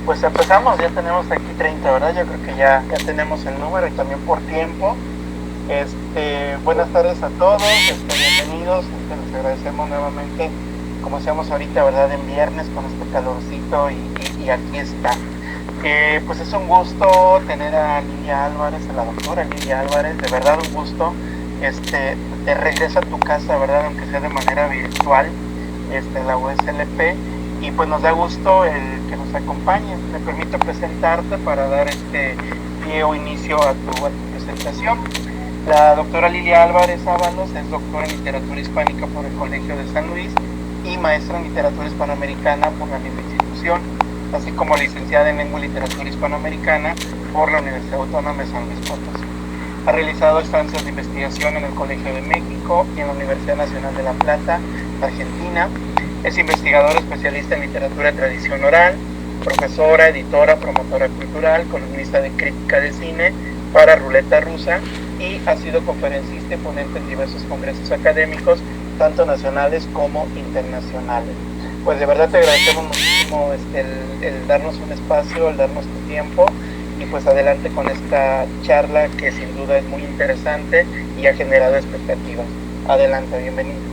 Pues empezamos, ya tenemos aquí 30, ¿verdad? Yo creo que ya tenemos el número y también por tiempo. Buenas tardes a todos, bienvenidos, les agradecemos nuevamente, como hacíamos ahorita, ¿verdad? En viernes con este calorcito y aquí está. Pues es un gusto tener a Lilia Álvarez, a la doctora Lilia Álvarez, de verdad un gusto. Te regresa a tu casa, ¿verdad? Aunque sea de manera virtual, la USLP, y pues nos da gusto el que nos acompañes. Me permito presentarte para dar pie o inicio a tu presentación. La doctora Lilia Álvarez Ábalos es doctora en literatura hispánica por el Colegio de San Luis y maestra en literatura hispanoamericana por la misma institución, así como licenciada en lengua y literatura hispanoamericana por la Universidad Autónoma de San Luis Potosí. Ha realizado estancias de investigación en el Colegio de México y en la Universidad Nacional de La Plata, Argentina. Es investigadora especialista en literatura de tradición oral, profesora, editora, promotora cultural, columnista de crítica de cine para Ruleta Rusa, y ha sido conferencista y ponente en diversos congresos académicos, tanto nacionales como internacionales. Pues de verdad te agradecemos muchísimo el darnos un espacio, el darnos tu tiempo, y pues adelante con esta charla que sin duda es muy interesante y ha generado expectativas. Adelante, bienvenido.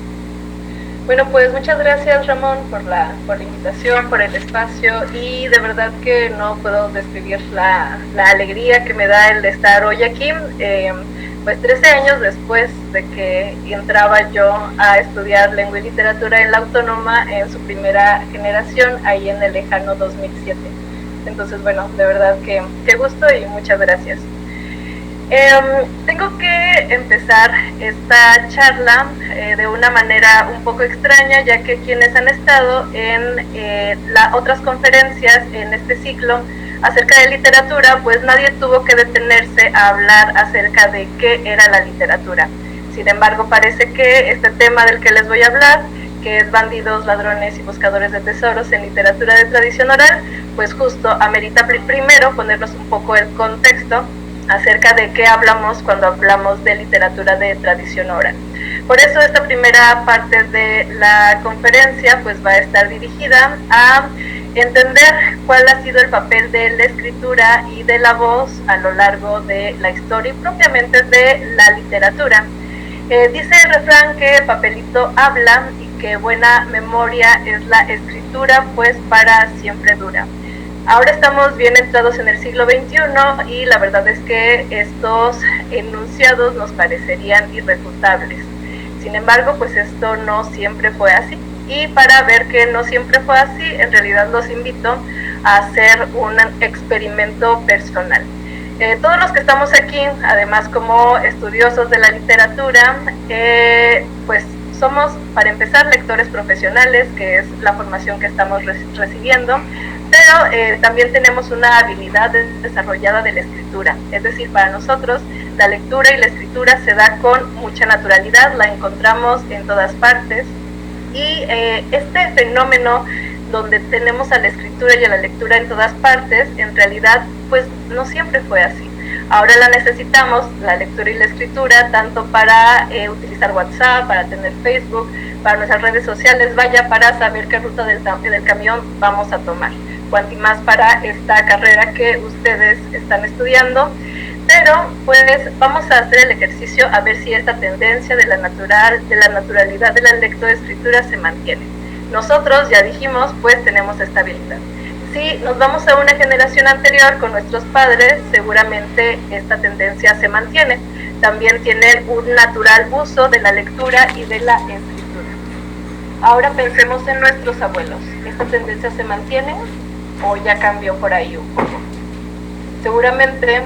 Bueno, pues muchas gracias, Ramón, por la invitación, por el espacio, y de verdad que no puedo describir la alegría que me da el de estar hoy aquí. Pues 13 años después de que entraba yo a estudiar lengua y literatura en la Autónoma en su primera generación, ahí en el lejano 2007. Entonces, bueno, de verdad que qué gusto y muchas gracias. Tengo que empezar esta charla de una manera un poco extraña, ya que quienes han estado en otras conferencias en este ciclo acerca de literatura, pues nadie tuvo que detenerse a hablar acerca de qué era la literatura. Sin embargo, parece que este tema del que les voy a hablar, que es bandidos, ladrones y buscadores de tesoros en literatura de tradición oral, pues justo amerita primero ponernos un poco el contexto acerca de qué hablamos cuando hablamos de literatura de tradición oral. Por eso esta primera parte de la conferencia pues va a estar dirigida a entender cuál ha sido el papel de la escritura y de la voz a lo largo de la historia y propiamente de la literatura. Dice el refrán que papelito habla y que buena memoria es la escritura, pues para siempre dura. Ahora estamos bien entrados en el siglo XXI y la verdad es que estos enunciados nos parecerían irrefutables. Sin embargo, pues esto no siempre fue así. Y para ver que no siempre fue así, en realidad los invito a hacer un experimento personal. Todos los que estamos aquí, además como estudiosos de la literatura, pues somos, para empezar, lectores profesionales, que es la formación que estamos recibiendo, pero también tenemos una habilidad desarrollada de la escritura. Es decir, para nosotros la lectura y la escritura se da con mucha naturalidad, la encontramos en todas partes, y este fenómeno donde tenemos a la escritura y a la lectura en todas partes, en realidad pues no siempre fue así. Ahora la necesitamos, la lectura y la escritura, tanto para utilizar WhatsApp, para tener Facebook, para nuestras redes sociales, vaya, para saber qué ruta del camión vamos a tomar. Cuanto más para esta carrera que ustedes están estudiando. Pero pues vamos a hacer el ejercicio a ver si esta tendencia de la naturalidad de la lectoescritura se mantiene. Nosotros, ya dijimos, pues tenemos esta habilidad. Si nos vamos a una generación anterior con nuestros padres, seguramente esta tendencia se mantiene. También tienen un natural uso de la lectura y de la escritura. Ahora pensemos en nuestros abuelos. ¿Esta tendencia se mantiene o ya cambió por ahí un poco? Seguramente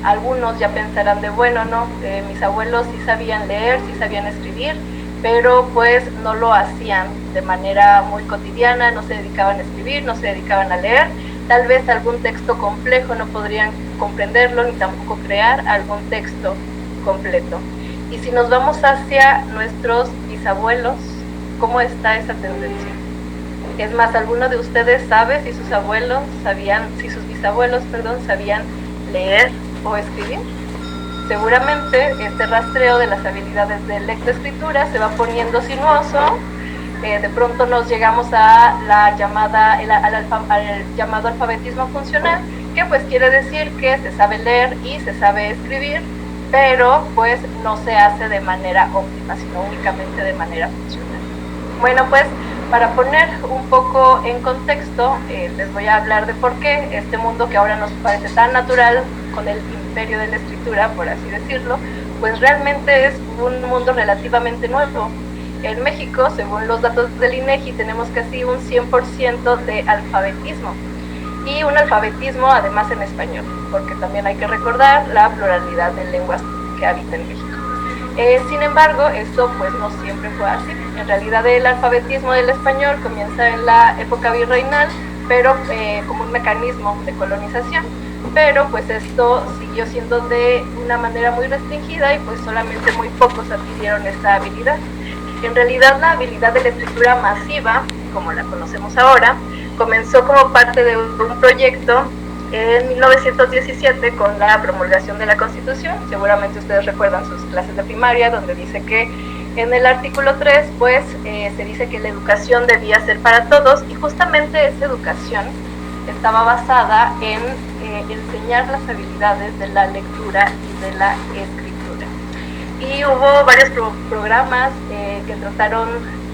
algunos ya pensarán de bueno, no, mis abuelos sí sabían leer, sí sabían escribir, pero pues no lo hacían de manera muy cotidiana, no se dedicaban a escribir, no se dedicaban a leer, tal vez algún texto complejo no podrían comprenderlo ni tampoco crear algún texto completo. Y si nos vamos hacia nuestros bisabuelos, ¿cómo está esa tendencia? Es más, ¿alguno de ustedes sabe si sus bisabuelos sabían leer o escribir? Seguramente este rastreo de las habilidades de lectoescritura se va poniendo sinuoso De pronto nos llegamos a la llamada, al llamado alfabetismo funcional, que pues quiere decir que se sabe leer y se sabe escribir, pero pues no se hace de manera óptima, sino únicamente de manera funcional. Bueno, pues para poner un poco en contexto, les voy a hablar de por qué este mundo que ahora nos parece tan natural, con el imperio de la escritura, por así decirlo, pues realmente es un mundo relativamente nuevo. En México, según los datos del INEGI, tenemos casi un 100% de alfabetismo, y un alfabetismo además en español, porque también hay que recordar la pluralidad de lenguas que habita en México. Sin embargo, esto pues no siempre fue así. En realidad el alfabetismo del español comienza en la época virreinal, pero como un mecanismo de colonización, pero pues esto siguió siendo de una manera muy restringida y pues solamente muy pocos adquirieron esta habilidad. En realidad la habilidad de la escritura masiva, como la conocemos ahora, comenzó como parte de un proyecto en 1917 con la promulgación de la Constitución. Seguramente ustedes recuerdan sus clases de primaria, donde dice que en el artículo 3 pues se dice que la educación debía ser para todos, y justamente esa educación estaba basada en enseñar las habilidades de la lectura y de la escritura. Y hubo varios programas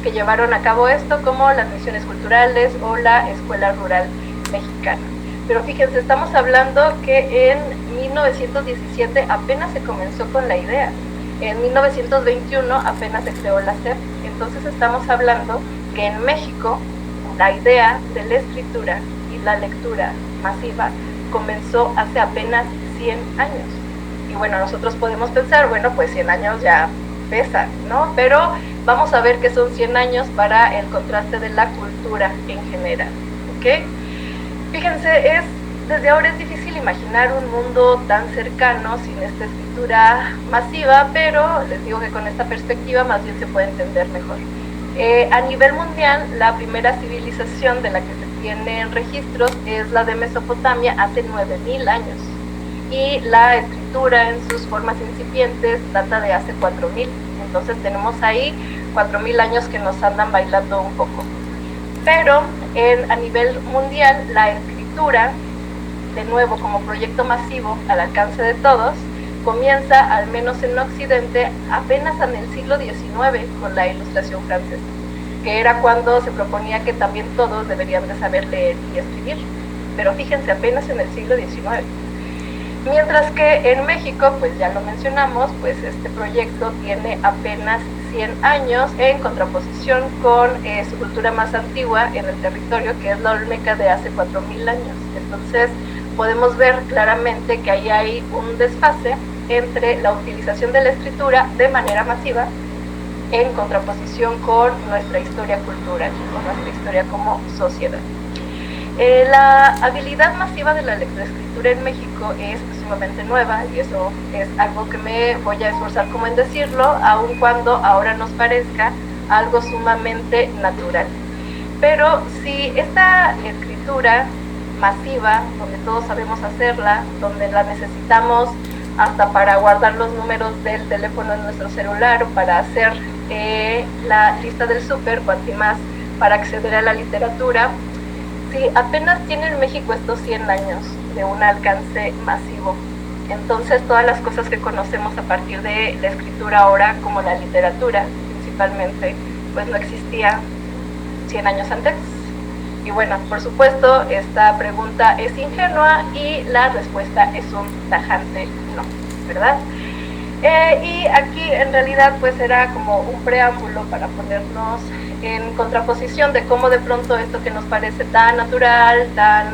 que llevaron a cabo esto, como las misiones culturales o la Escuela Rural Mexicana. Pero fíjense, estamos hablando que en 1917 apenas se comenzó con la idea. En 1921 apenas se creó la SEP. Entonces estamos hablando que en México la idea de la escritura y la lectura masiva comenzó hace apenas 100 años. Y bueno, nosotros podemos pensar, bueno, pues 100 años ya pesa, ¿no? Pero vamos a ver que son 100 años para el contraste de la cultura en general, ¿ok? Fíjense, desde ahora es difícil imaginar un mundo tan cercano sin esta escritura masiva, pero les digo que con esta perspectiva más bien se puede entender mejor. A nivel mundial, la primera civilización de la que se tienen registros es la de Mesopotamia hace 9.000 años, y la escritura en sus formas incipientes data de hace 4.000. Entonces tenemos ahí 4.000 años que nos andan bailando un poco. Pero a nivel mundial, la escritura, de nuevo como proyecto masivo al alcance de todos, comienza, al menos en Occidente, apenas en el siglo XIX con la Ilustración francesa, que era cuando se proponía que también todos deberían de saber leer y escribir. Pero fíjense, apenas en el siglo XIX. Mientras que en México, pues ya lo mencionamos, pues este proyecto tiene apenas 100 años, en contraposición con su cultura más antigua en el territorio, que es la olmeca de hace 4.000 años. Entonces podemos ver claramente que ahí hay un desfase entre la utilización de la escritura de manera masiva en contraposición con nuestra historia cultural, con nuestra historia como sociedad. La habilidad masiva de la lectoescritura en México es sumamente nueva, y eso es algo que me voy a esforzar como en decirlo, aun cuando ahora nos parezca algo sumamente natural. Pero si esta escritura masiva, donde todos sabemos hacerla, donde la necesitamos hasta para guardar los números del teléfono en nuestro celular, o para hacer la lista del súper, cuanto más para acceder a la literatura, si apenas tiene en México estos 100 años de un alcance masivo, entonces todas las cosas que conocemos a partir de la escritura ahora, como la literatura principalmente, pues no existía 100 años antes. Y bueno, por supuesto, esta pregunta es ingenua y la respuesta es un tajante no, ¿verdad? Y aquí en realidad pues era como un preámbulo para ponernos en contraposición de cómo de pronto esto que nos parece tan natural, tan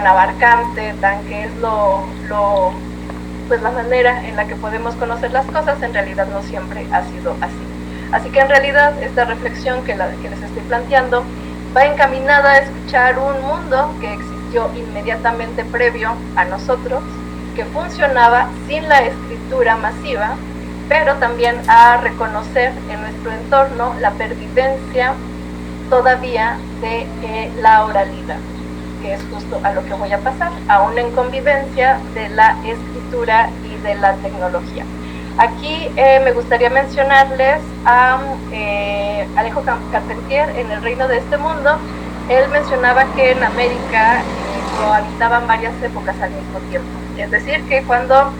abarcante, que es pues la manera en la que podemos conocer las cosas, en realidad no siempre ha sido así. Así que en realidad esta reflexión que les estoy planteando va encaminada a escuchar un mundo que existió inmediatamente previo a nosotros, que funcionaba sin la escritura masiva, pero también a reconocer en nuestro entorno la pervivencia todavía de la oralidad, que es justo a lo que voy a pasar, aún en convivencia de la escritura y de la tecnología. Aquí me gustaría mencionarles a Alejo Carpentier en El reino de este mundo. Él mencionaba que en América cohabitaban varias épocas al mismo tiempo. Es decir, que cuando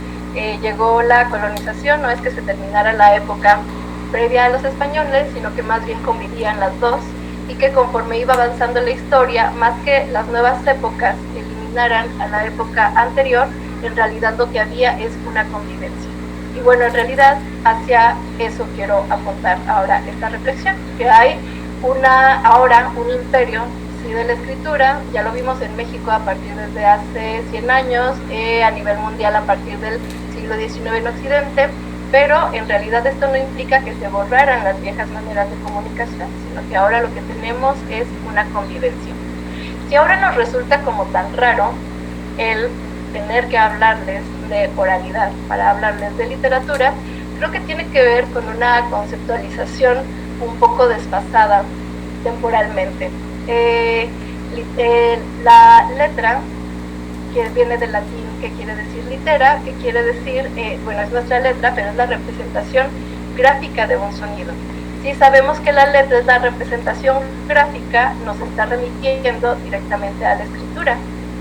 llegó la colonización no es que se terminara la época previa a los españoles, sino que más bien convivían las dos, y que conforme iba avanzando la historia, más que las nuevas épocas eliminaran a la época anterior, en realidad lo que había es una convivencia. Y bueno, en realidad hacia eso quiero apuntar ahora esta reflexión, que hay ahora un imperio de la escritura. Ya lo vimos en México a partir desde hace 100 años, a nivel mundial a partir del siglo XIX en Occidente, pero en realidad esto no implica que se borraran las viejas maneras de comunicación, sino que ahora lo que tenemos es una convivencia. Si ahora nos resulta como tan raro el tener que hablarles de oralidad para hablarles de literatura, creo que tiene que ver con una conceptualización un poco desfasada temporalmente. La letra, que viene del latín, que quiere decir litera, que quiere decir, bueno, es nuestra letra, pero es la representación gráfica de un sonido. Si sabemos que la letra es la representación gráfica, nos está remitiendo directamente a la escritura,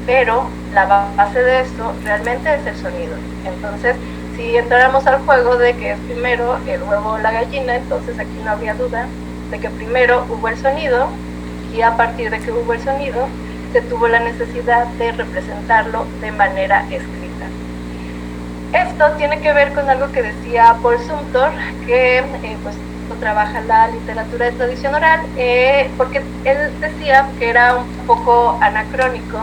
pero la base de eso realmente es el sonido. Entonces, si entráramos al juego de que es primero el huevo o la gallina, entonces aquí no habría duda de que primero hubo el sonido, y a partir de que hubo el sonido, se tuvo la necesidad de representarlo de manera escrita. Esto tiene que ver con algo que decía Paul Sumter, que pues trabaja la literatura de tradición oral, porque él decía que era un poco anacrónico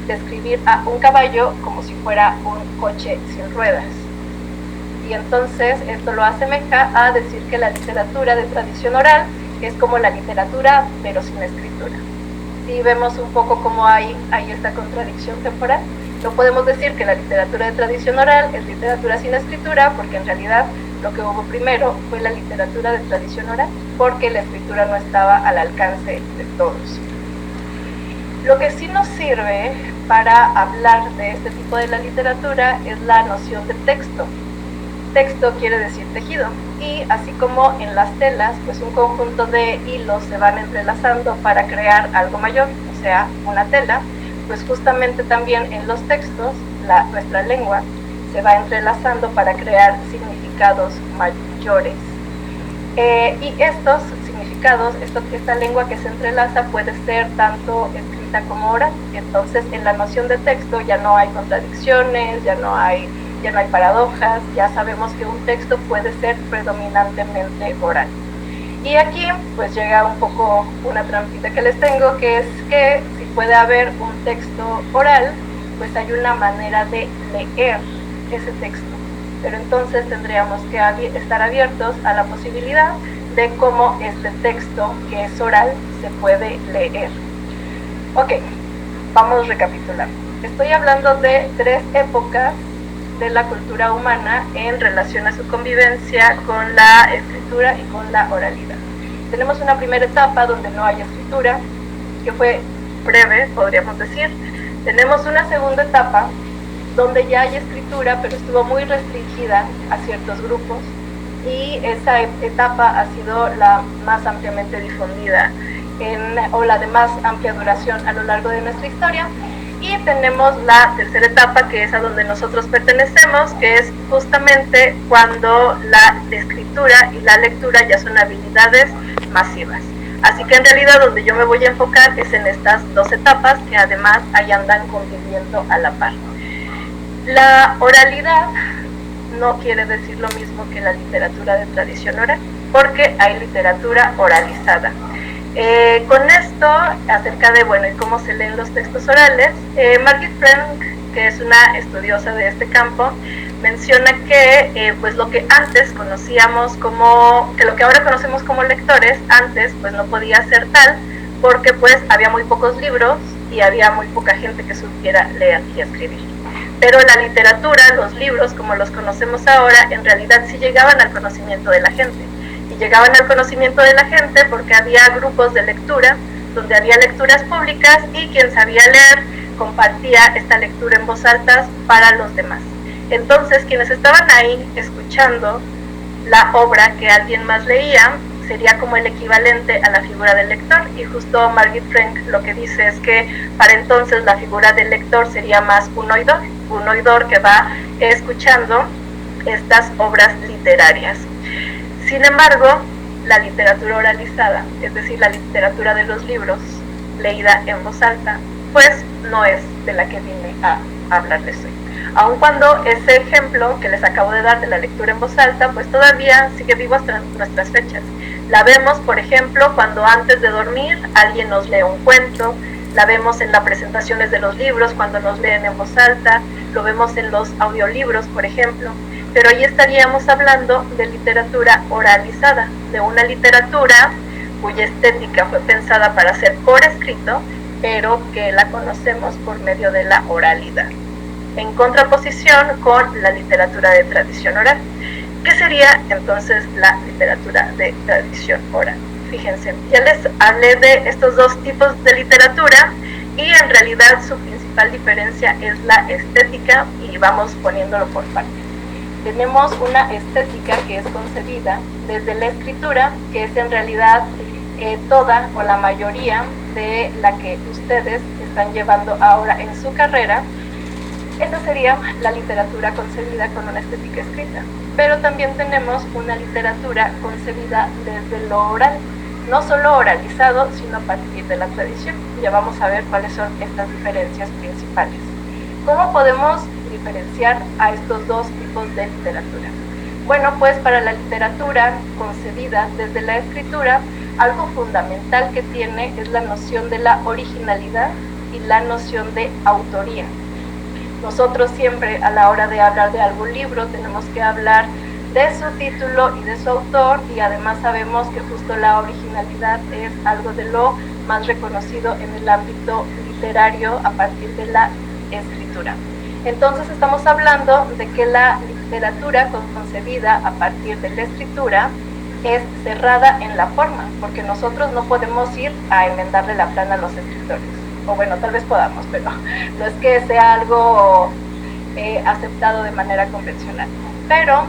describir a un caballo como si fuera un coche sin ruedas. Y entonces esto lo asemeja a decir que la literatura de tradición oral es como la literatura, pero sin escritura. Si vemos un poco cómo hay esta contradicción temporal, no podemos decir que la literatura de tradición oral es literatura sin escritura, porque en realidad lo que hubo primero fue la literatura de tradición oral, porque la escritura no estaba al alcance de todos. Lo que sí nos sirve para hablar de este tipo de la literatura es la noción de texto. Texto quiere decir tejido, y así como en las telas, pues un conjunto de hilos se van entrelazando para crear algo mayor, o sea, una tela, pues justamente también en los textos, nuestra lengua se va entrelazando para crear significados mayores. Y estos significados, esta lengua que se entrelaza puede ser tanto escrita como oral. Entonces, en la noción de texto ya no hay contradicciones, ya no hay paradojas, ya sabemos que un texto puede ser predominantemente oral. Y aquí pues llega un poco una trampita que les tengo, que es que si puede haber un texto oral, pues hay una manera de leer ese texto. Pero entonces tendríamos que estar abiertos a la posibilidad de cómo este texto que es oral se puede leer. Ok, vamos recapitulando. Estoy hablando de 3 épocas de la cultura humana en relación a su convivencia con la escritura y con la oralidad. Tenemos una primera etapa donde no hay escritura, que fue breve, podríamos decir. Tenemos una segunda etapa donde ya hay escritura, pero estuvo muy restringida a ciertos grupos, y esa etapa ha sido la más ampliamente difundida o la de más amplia duración a lo largo de nuestra historia. Y tenemos la tercera etapa, que es a donde nosotros pertenecemos, que es justamente cuando la escritura y la lectura ya son habilidades masivas. Así que en realidad donde yo me voy a enfocar es en estas 2 etapas, que además ahí andan conviviendo a la par. La oralidad no quiere decir lo mismo que la literatura de tradición oral, porque hay literatura oralizada. Con esto, acerca de, bueno, y cómo se leen los textos orales, Margit Frank, que es una estudiosa de este campo, menciona que pues lo que antes conocíamos como, que lo que ahora conocemos como lectores, antes pues no podía ser tal, porque pues había muy pocos libros y había muy poca gente que supiera leer y escribir. Pero la literatura, los libros como los conocemos ahora, en realidad sí llegaban al conocimiento de la gente. Y llegaban al conocimiento de la gente porque había grupos de lectura, donde había lecturas públicas, y quien sabía leer compartía esta lectura en voz alta para los demás. Entonces, quienes estaban ahí escuchando la obra que alguien más leía, sería como el equivalente a la figura del lector, y justo Margit Frank lo que dice es que para entonces la figura del lector sería más un oidor que va escuchando estas obras literarias. Sin embargo, la literatura oralizada, es decir, la literatura de los libros leída en voz alta, pues no es de la que vine a hablarles hoy. Aun cuando ese ejemplo que les acabo de dar de la lectura en voz alta, pues todavía sigue vivo hasta nuestras fechas. La vemos, por ejemplo, cuando antes de dormir alguien nos lee un cuento, la vemos en las presentaciones de los libros cuando nos leen en voz alta, lo vemos en los audiolibros, por ejemplo, pero ahí estaríamos hablando de literatura oralizada, de una literatura cuya estética fue pensada para ser por escrito, pero que la conocemos por medio de la oralidad, en contraposición con la literatura de tradición oral. ¿Qué sería entonces la literatura de tradición oral? Fíjense, ya les hablé de estos dos tipos de literatura y en realidad su principal diferencia es la estética, y vamos poniéndolo por partes. Tenemos una estética que es concebida desde la escritura, que es en realidad toda o la mayoría de la que ustedes están llevando ahora en su carrera. Esa sería la literatura concebida con una estética escrita. Pero también tenemos una literatura concebida desde lo oral, no solo oralizado, sino a partir de la tradición. Ya vamos a ver cuáles son estas diferencias principales. ¿Cómo podemos diferenciar a estos dos tipos de literatura? Bueno, pues para la literatura concebida desde la escritura, algo fundamental que tiene es la noción de la originalidad y la noción de autoría. Nosotros siempre a la hora de hablar de algún libro tenemos que hablar de su título y de su autor, y además sabemos que justo la originalidad es algo de lo más reconocido en el ámbito literario a partir de la escritura. Entonces estamos hablando de que la literatura concebida a partir de la escritura es cerrada en la forma, porque nosotros no podemos ir a enmendarle la plana a los escritores. O bueno, tal vez podamos, pero no es que sea algo aceptado de manera convencional. Pero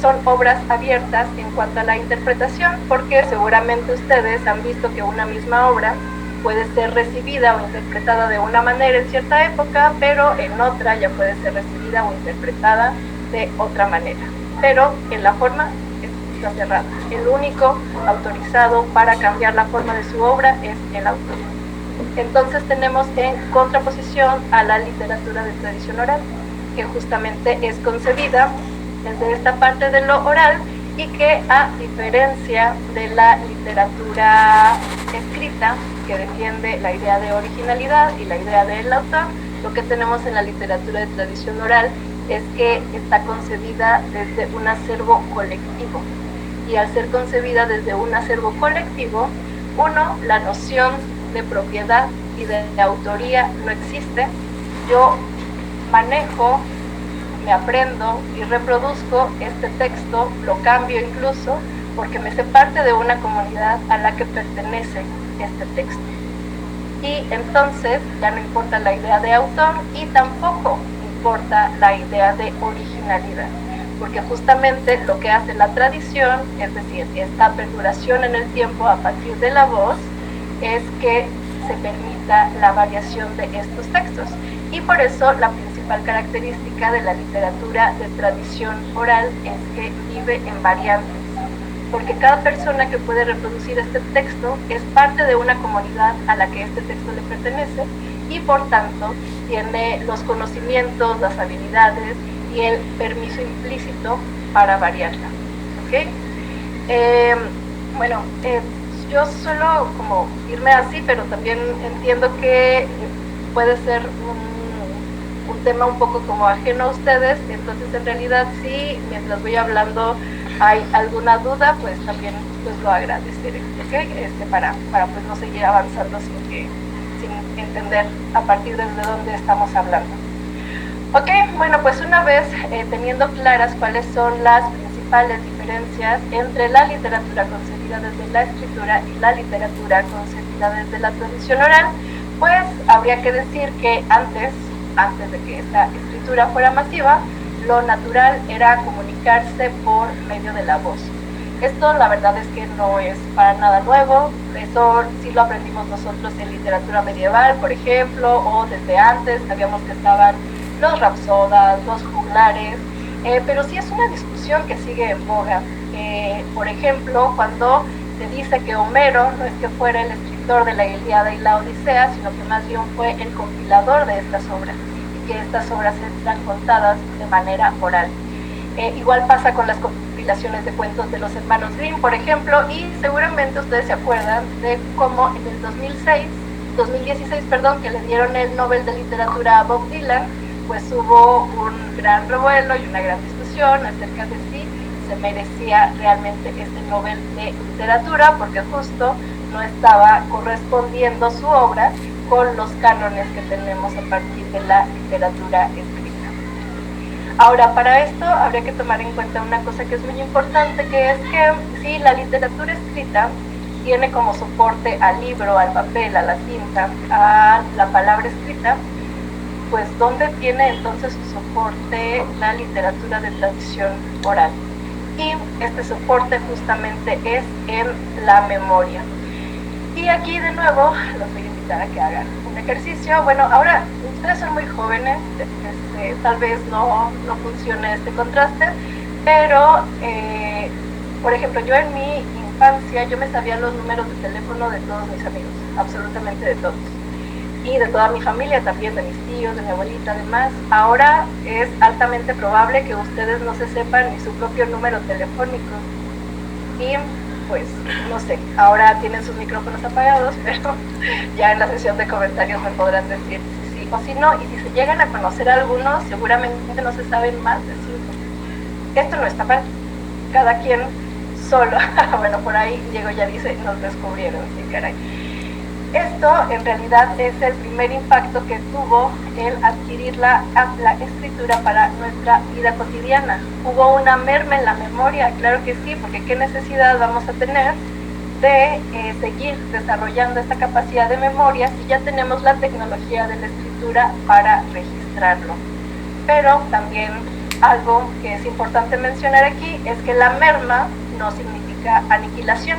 son obras abiertas en cuanto a la interpretación, porque seguramente ustedes han visto que una misma obra puede ser recibida o interpretada de una manera en cierta época, pero en otra ya puede ser recibida o interpretada de otra manera. Pero en la forma está cerrada. El único autorizado para cambiar la forma de su obra es el autor. Entonces tenemos en contraposición a la literatura de tradición oral, que justamente es concebida desde esta parte de lo oral, y que a diferencia de la literatura escrita, que defiende la idea de originalidad y la idea del autor, lo que tenemos en la literatura de tradición oral es que está concebida desde un acervo colectivo, y al ser concebida desde un acervo colectivo, la noción de propiedad y de autoría no existe. Yo manejo, me aprendo y reproduzco este texto, lo cambio incluso, porque me sé parte de una comunidad a la que pertenece este texto. Y entonces ya no importa la idea de autor y tampoco importa la idea de originalidad, porque justamente lo que hace la tradición, es decir, esta perduración en el tiempo a partir de la voz, es que se permita la variación de estos textos. Y por eso la principal característica de la literatura de tradición oral es que vive en variantes, porque cada persona que puede reproducir este texto es parte de una comunidad a la que este texto le pertenece, y por tanto tiene los conocimientos, las habilidades y el permiso implícito para variarla. ¿Okay? Yo suelo como irme así, pero también entiendo que puede ser un tema un poco como ajeno a ustedes, entonces en realidad sí, mientras voy hablando hay alguna duda, pues también pues lo agradeceré, ¿okay? Para pues no seguir avanzando sin entender a partir de dónde estamos hablando. Ok, bueno, pues una vez teniendo claras cuáles son las principales diferencias entre la literatura concebida desde la escritura y la literatura concebida desde la tradición oral, pues habría que decir que antes de que esta escritura fuera masiva, lo natural era comunicarse por medio de la voz. Esto la verdad es que no es para nada nuevo, eso sí lo aprendimos nosotros en literatura medieval, por ejemplo, o desde antes, sabíamos que estaban los rapsodas, los juglares, pero sí es una discusión que sigue en boga. Por ejemplo, cuando se dice que Homero no es que fuera el escritor de la Ilíada y la Odisea, sino que más bien fue el compilador de estas obras, y que estas obras están contadas de manera oral. Igual pasa con las compilaciones de cuentos de los hermanos Grimm, por ejemplo, y seguramente ustedes se acuerdan de cómo en el 2016, que le dieron el Nobel de Literatura a Bob Dylan, pues hubo un gran revuelo y una gran discusión acerca de si se merecía realmente este Nobel de Literatura, porque justo no estaba correspondiendo su obra con los cánones que tenemos a partir de la literatura escrita. Ahora, para esto habría que tomar en cuenta una cosa que es muy importante, que es que si la literatura escrita tiene como soporte al libro, al papel, a la tinta, a la palabra escrita, pues ¿dónde tiene entonces su soporte la literatura de tradición oral? Y este soporte justamente es en la memoria. Y aquí de nuevo los voy a invitar a que hagan un ejercicio. Bueno, ahora ustedes son muy jóvenes, tal vez no funcione este contraste, pero por ejemplo, yo en mi infancia yo me sabía los números de teléfono de todos mis amigos, absolutamente de todos, y de toda mi familia también, de mis tíos, de mi abuelita, además. Ahora es altamente probable que ustedes no se sepan ni su propio número telefónico, y pues no sé, ahora tienen sus micrófonos apagados, pero ya en la sesión de comentarios me podrán decir si sí o si no, y si se llegan a conocer a algunos, seguramente no se saben más de 5. Esto no está mal, cada quien solo, bueno, por ahí Diego ya dice, nos descubrieron, sí, caray. Esto en realidad es el primer impacto que tuvo el adquirir la escritura para nuestra vida cotidiana. ¿Hubo una merma en la memoria? Claro que sí, porque ¿qué necesidad vamos a tener de seguir desarrollando esta capacidad de memoria si ya tenemos la tecnología de la escritura para registrarlo? Pero también algo que es importante mencionar aquí es que la merma no significa aniquilación,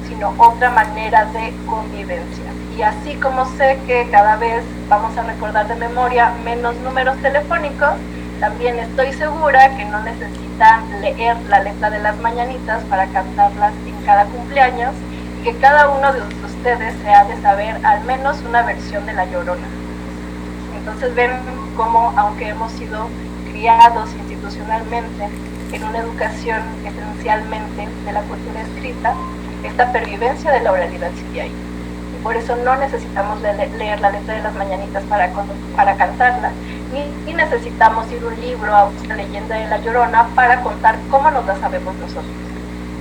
sino otra manera de convivencia. Y así como sé que cada vez vamos a recordar de memoria menos números telefónicos, también estoy segura que no necesitan leer la letra de las mañanitas para cantarlas en cada cumpleaños, y que cada uno de ustedes se ha de saber al menos una versión de La Llorona. Entonces ven cómo, aunque hemos sido criados institucionalmente en una educación esencialmente de la cultura escrita, esta pervivencia de la oralidad sigue ahí. Y por eso no necesitamos leer la letra de las mañanitas para cantarla, ni necesitamos ir a un libro a buscar la leyenda de La Llorona para contar cómo nos la sabemos nosotros.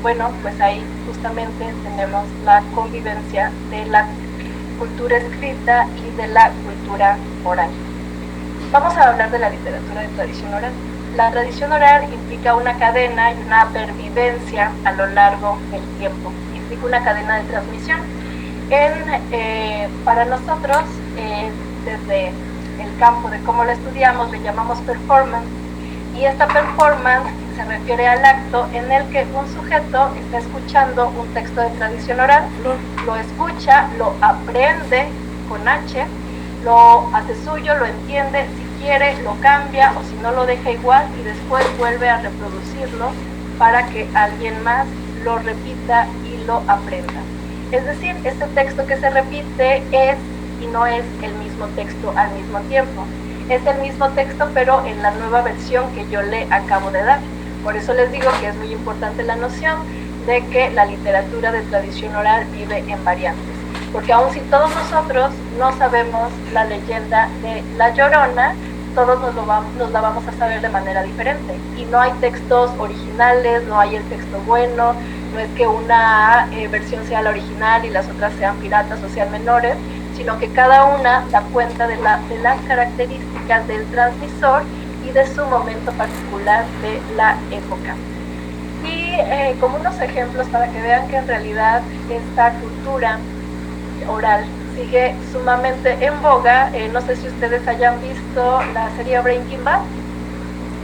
Bueno, pues ahí justamente tenemos la convivencia de la cultura escrita y de la cultura oral. Vamos a hablar de la literatura de tradición oral. La tradición oral implica una cadena y una pervivencia a lo largo del tiempo, implica una cadena de transmisión. Para nosotros, desde el campo de cómo lo estudiamos, le llamamos performance, y esta performance se refiere al acto en el que un sujeto está escuchando un texto de tradición oral, lo escucha, lo aprende con H, lo hace suyo, lo entiende, si quiere lo cambia o si no lo deja igual, y después vuelve a reproducirlo para que alguien más lo repita y lo aprenda. Es decir, este texto que se repite es y no es el mismo texto al mismo tiempo. Es el mismo texto, pero en la nueva versión que yo le acabo de dar. Por eso les digo que es muy importante la noción de que la literatura de tradición oral vive en variantes. Porque aun si todos nosotros no sabemos la leyenda de La Llorona, todos nos la vamos a saber de manera diferente. Y no hay textos originales, no hay el texto bueno, no es que una versión sea la original y las otras sean piratas o sean menores, sino que cada una da cuenta de las características del transmisor y de su momento particular de la época. Y como unos ejemplos para que vean que en realidad esta cultura oral sigue sumamente en boga, no sé si ustedes hayan visto la serie Breaking Bad.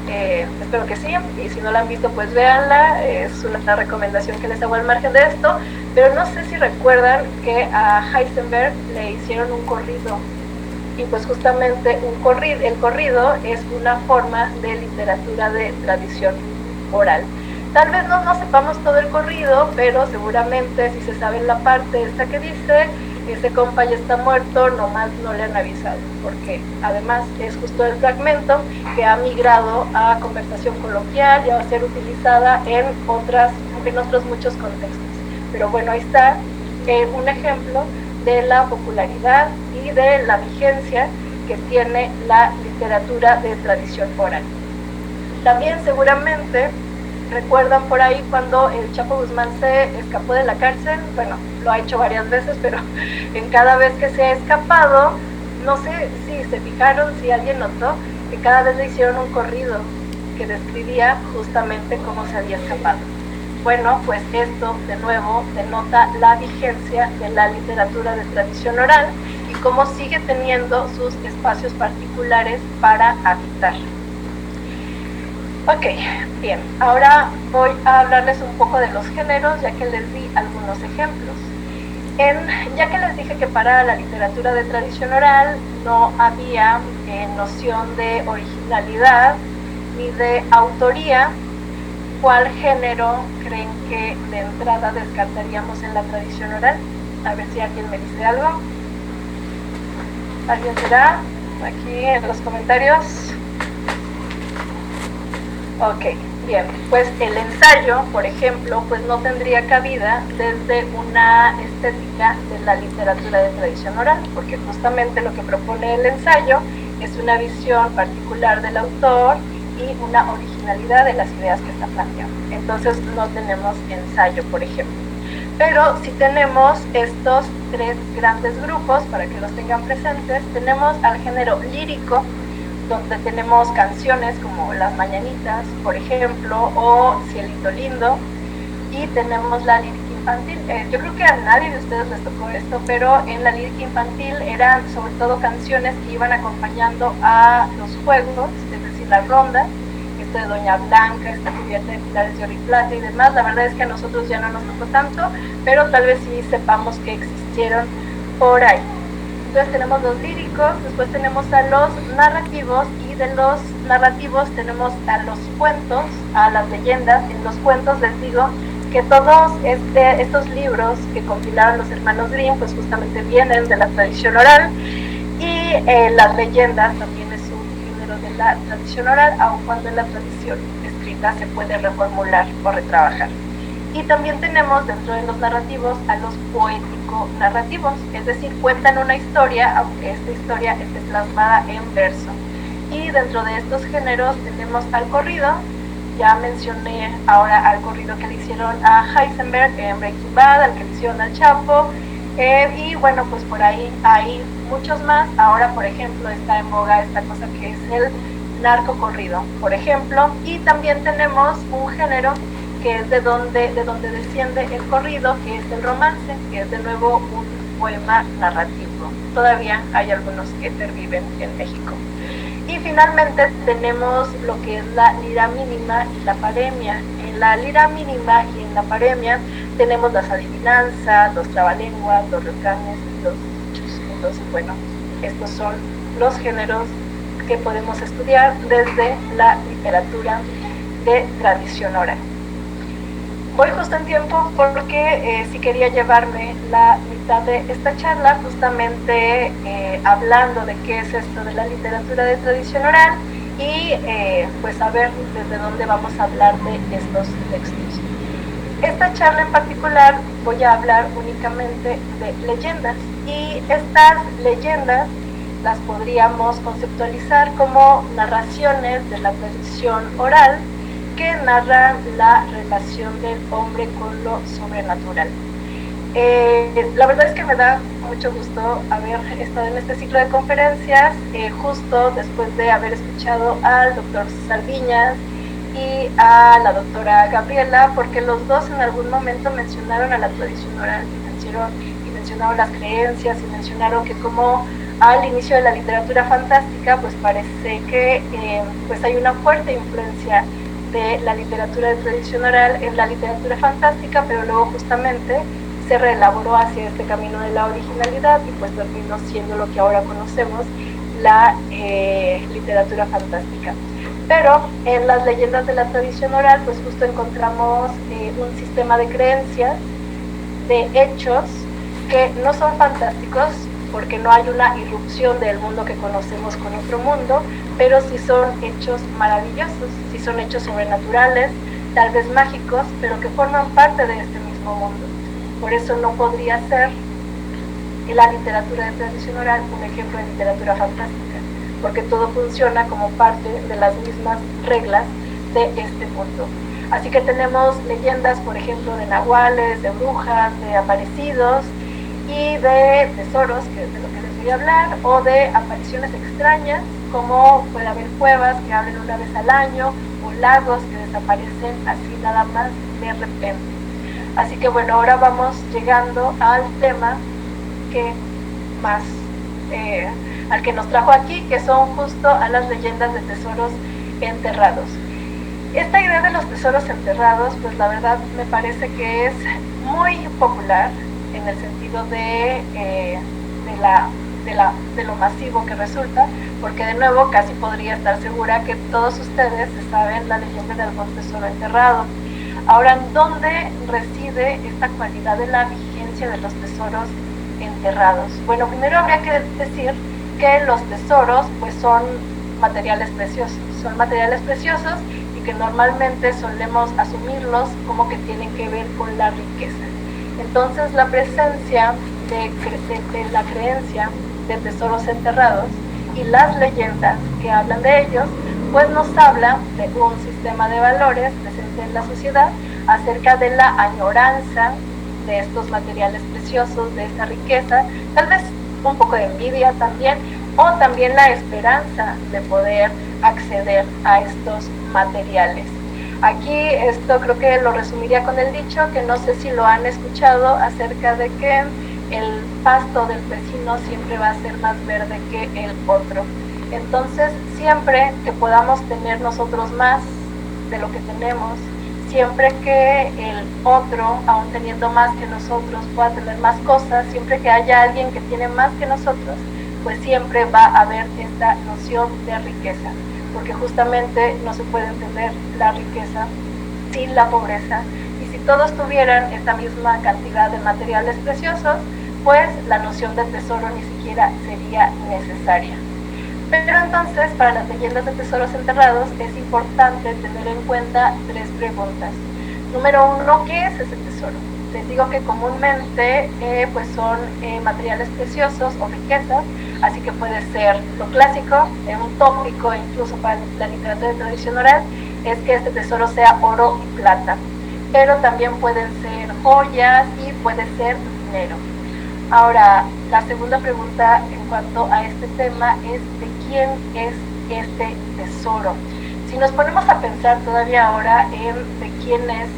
espero que sí, y si no la han visto pues véanla, es una recomendación que les hago al margen de esto, pero no sé si recuerdan que a Heisenberg le hicieron un corrido, y pues justamente el corrido es una forma de literatura de tradición oral. Tal vez no sepamos todo el corrido, pero seguramente si se sabe la parte esta que dice, ese compa ya está muerto, nomás no le han avisado, porque además es justo el fragmento que ha migrado a conversación coloquial y a ser utilizada en otros muchos contextos. Pero bueno, ahí está un ejemplo de la popularidad y de la vigencia que tiene la literatura de tradición oral. También seguramente recuerdan por ahí cuando el Chapo Guzmán se escapó de la cárcel. Bueno, lo ha hecho varias veces, pero en cada vez que se ha escapado, no sé si se fijaron, si alguien notó, que cada vez le hicieron un corrido que describía justamente cómo se había escapado. Bueno, pues esto de nuevo denota la vigencia de la literatura de tradición oral y cómo sigue teniendo sus espacios particulares para habitar. Ok, bien, ahora voy a hablarles un poco de los géneros, ya que les di algunos ejemplos. Ya que les dije que para la literatura de tradición oral no había noción de originalidad ni de autoría, ¿cuál género creen que de entrada descartaríamos en la tradición oral? A ver si alguien me dice algo. ¿Alguien será? Aquí en los comentarios. Ok, bien, pues el ensayo, por ejemplo, pues no tendría cabida desde una estética de la literatura de tradición oral, porque justamente lo que propone el ensayo es una visión particular del autor y una originalidad de las ideas que está planteando. Entonces no tenemos ensayo, por ejemplo. Pero si tenemos estos tres grandes grupos, para que los tengan presentes, tenemos al género lírico, donde tenemos canciones como Las Mañanitas, por ejemplo, o Cielito Lindo, y tenemos la lírica infantil. Yo creo que a nadie de ustedes les tocó esto, pero en la lírica infantil eran sobre todo canciones que iban acompañando a los juegos, es decir, la ronda, de Doña Blanca, esta cubierta de pilares de oro y plata y demás. La verdad es que a nosotros ya no nos tocó tanto, pero tal vez sí sepamos que existieron por ahí. Entonces tenemos los líricos, después tenemos a los narrativos, y de los narrativos tenemos a los cuentos, a las leyendas. En los cuentos les digo que todos estos libros que compilaron los hermanos Grimm pues justamente vienen de la tradición oral, y las leyendas también es un género de la tradición oral, aun cuando en la tradición escrita se puede reformular o retrabajar. Y también tenemos dentro de los narrativos a los poético-narrativos, es decir, cuentan una historia, aunque esta historia esté plasmada en verso. Y dentro de estos géneros tenemos al corrido. Ya mencioné ahora al corrido que le hicieron a Heisenberg en Breaking Bad, al que le hicieron al Chapo, y bueno, pues por ahí hay muchos más. Ahora, por ejemplo, está en boga esta cosa que es el narcocorrido, por ejemplo, y también tenemos un género que es de donde desciende el corrido, que es el romance, que es de nuevo un poema narrativo. Todavía hay algunos que perviven en México. Y finalmente tenemos lo que es la lira mínima y la paremia. En la lira mínima y en la paremia tenemos las adivinanzas, los trabalenguas, los refranes y los dichos. Entonces, bueno, estos son los géneros que podemos estudiar desde la literatura de tradición oral. Voy justo en tiempo porque sí quería llevarme la mitad de esta charla justamente hablando de qué es esto de la literatura de tradición oral y pues a ver desde dónde vamos a hablar de estos textos. Esta charla en particular voy a hablar únicamente de leyendas, y estas leyendas las podríamos conceptualizar como narraciones de la tradición oral que narran la relación del hombre con lo sobrenatural. La verdad es que me da mucho gusto haber estado en este ciclo de conferencias justo después de haber escuchado al doctor Sardiñas y a la doctora Gabriela, porque los dos en algún momento mencionaron a la tradición oral y mencionaron las creencias y mencionaron que cómo al inicio de la literatura fantástica, pues parece que pues hay una fuerte influencia de la literatura de tradición oral en la literatura fantástica, pero luego justamente se reelaboró hacia este camino de la originalidad y pues terminó siendo lo que ahora conocemos, la literatura fantástica. Pero en las leyendas de la tradición oral pues justo encontramos un sistema de creencias, de hechos que no son fantásticos porque no hay una irrupción del mundo que conocemos con otro mundo, pero sí son hechos maravillosos, sí son hechos sobrenaturales, tal vez mágicos, pero que forman parte de este mismo mundo. Por eso no podría ser la literatura de tradición oral un ejemplo de literatura fantástica, porque todo funciona como parte de las mismas reglas de este mundo. Así que tenemos leyendas, por ejemplo, de nahuales, de brujas, de aparecidos y de tesoros, que es de lo que les voy a hablar, o de apariciones extrañas, como puede haber cuevas que abren una vez al año, o lagos que desaparecen así nada más de repente. Así que bueno, ahora vamos llegando al tema que más, al que nos trajo aquí, que son justo a las leyendas de tesoros enterrados. Esta idea de los tesoros enterrados, pues la verdad me parece que es muy popular en el sentido de lo masivo que resulta, porque de nuevo casi podría estar segura que todos ustedes saben la leyenda del algún tesoro enterrado. Ahora, ¿dónde reside esta cualidad de la vigencia de los tesoros enterrados? Bueno, primero habría que decir que los tesoros pues son materiales preciosos, y que normalmente solemos asumirlos como que tienen que ver con la riqueza. Entonces la presencia de la creencia de tesoros enterrados y las leyendas que hablan de ellos, pues nos habla de un sistema de valores presente en la sociedad acerca de la añoranza de estos materiales preciosos, de esta riqueza, tal vez un poco de envidia también, o también la esperanza de poder acceder a estos materiales. Aquí esto creo que lo resumiría con el dicho, que no sé si lo han escuchado, acerca de que el pasto del vecino siempre va a ser más verde que el otro. Entonces, siempre que podamos tener nosotros más de lo que tenemos, siempre que el otro, aún teniendo más que nosotros, pueda tener más cosas, siempre que haya alguien que tiene más que nosotros, pues siempre va a haber esta noción de riqueza, porque justamente no se puede entender la riqueza sin la pobreza, y si todos tuvieran esta misma cantidad de materiales preciosos, pues la noción de tesoro ni siquiera sería necesaria. Pero entonces, para las leyendas de tesoros enterrados es importante tener en cuenta tres preguntas. Número uno, ¿qué es ese tesoro? Les digo que comúnmente pues son materiales preciosos o riquezas, así que puede ser lo clásico, un tópico incluso para la literatura de tradición oral, es que este tesoro sea oro y plata, pero también pueden ser joyas y puede ser dinero. Ahora, la segunda pregunta en cuanto a este tema es ¿de quién es este tesoro? Si nos ponemos a pensar todavía ahora en de quién es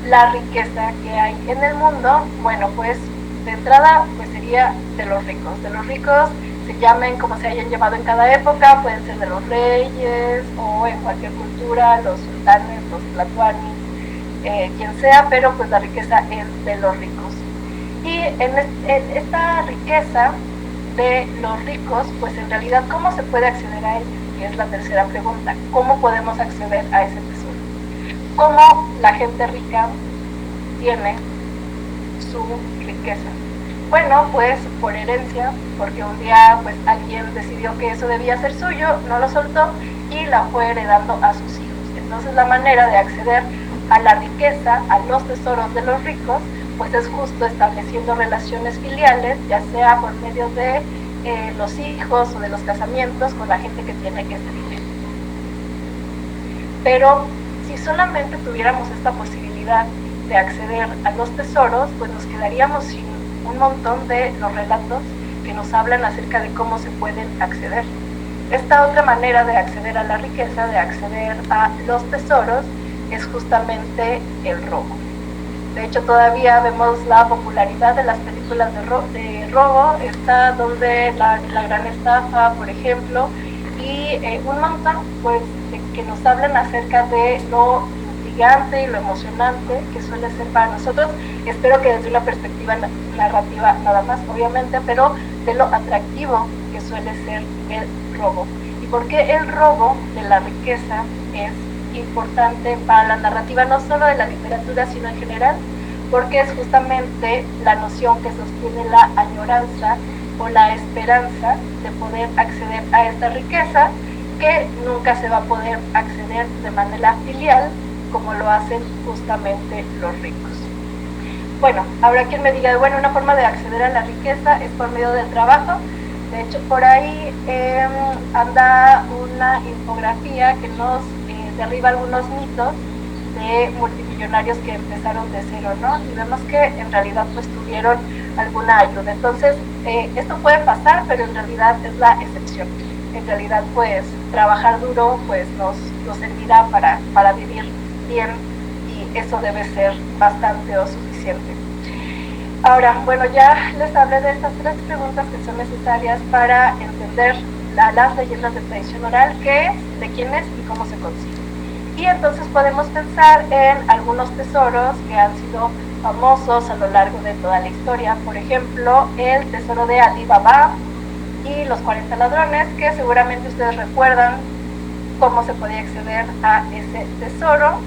la riqueza que hay en el mundo, bueno, pues de entrada pues sería de los ricos. De los ricos, se llamen como se hayan llamado en cada época, pueden ser de los reyes o en cualquier cultura, los sultanes, los tlatoanis, quien sea, pero pues la riqueza es de los ricos. Y en esta riqueza de los ricos, pues en realidad, ¿cómo se puede acceder a ella? Y es la tercera pregunta. ¿Cómo podemos acceder a ese tesoro? ¿Cómo la gente rica tiene su riqueza? Bueno, pues por herencia, porque un día pues alguien decidió que eso debía ser suyo, no lo soltó y la fue heredando a sus hijos. Entonces la manera de acceder a la riqueza, a los tesoros de los ricos, pues es justo estableciendo relaciones filiales, ya sea por medio de los hijos o de los casamientos con la gente que tiene ese dinero. Pero si solamente tuviéramos esta posibilidad de acceder a los tesoros, pues nos quedaríamos sin un montón de los relatos que nos hablan acerca de cómo se pueden acceder. Esta otra manera de acceder a la riqueza, de acceder a los tesoros, es justamente el robo. De hecho, todavía vemos la popularidad de las películas de robo, está donde la gran estafa, por ejemplo, y un montón pues, que nos hablan acerca de lo intrigante y lo emocionante que suele ser para nosotros. Espero que desde una perspectiva narrativa nada más, obviamente, pero de lo atractivo que suele ser el robo. ¿Y por qué el robo de la riqueza es importante para la narrativa, no solo de la literatura, sino en general? Porque es justamente la noción que sostiene la añoranza o la esperanza de poder acceder a esta riqueza, que nunca se va a poder acceder de manera filial como lo hacen justamente los ricos. Bueno, habrá quien me diga, bueno, una forma de acceder a la riqueza es por medio del trabajo. De hecho, por ahí anda una infografía que nos derriba algunos mitos de multimillonarios que empezaron de cero, ¿no? Y vemos que en realidad pues tuvieron alguna ayuda. Entonces, esto puede pasar, pero en realidad es la excepción. En realidad, pues, trabajar duro pues nos servirá para vivir bien, y eso debe ser bastante o suficiente. Ahora, bueno, ya les hablé de estas 3 preguntas que son necesarias para entender las leyendas de tradición oral: qué es, de quién es y cómo se consigue. Y entonces podemos pensar en algunos tesoros que han sido famosos a lo largo de toda la historia. Por ejemplo, el tesoro de Ali Baba y los 40 ladrones, que seguramente ustedes recuerdan cómo se podía acceder a ese tesoro.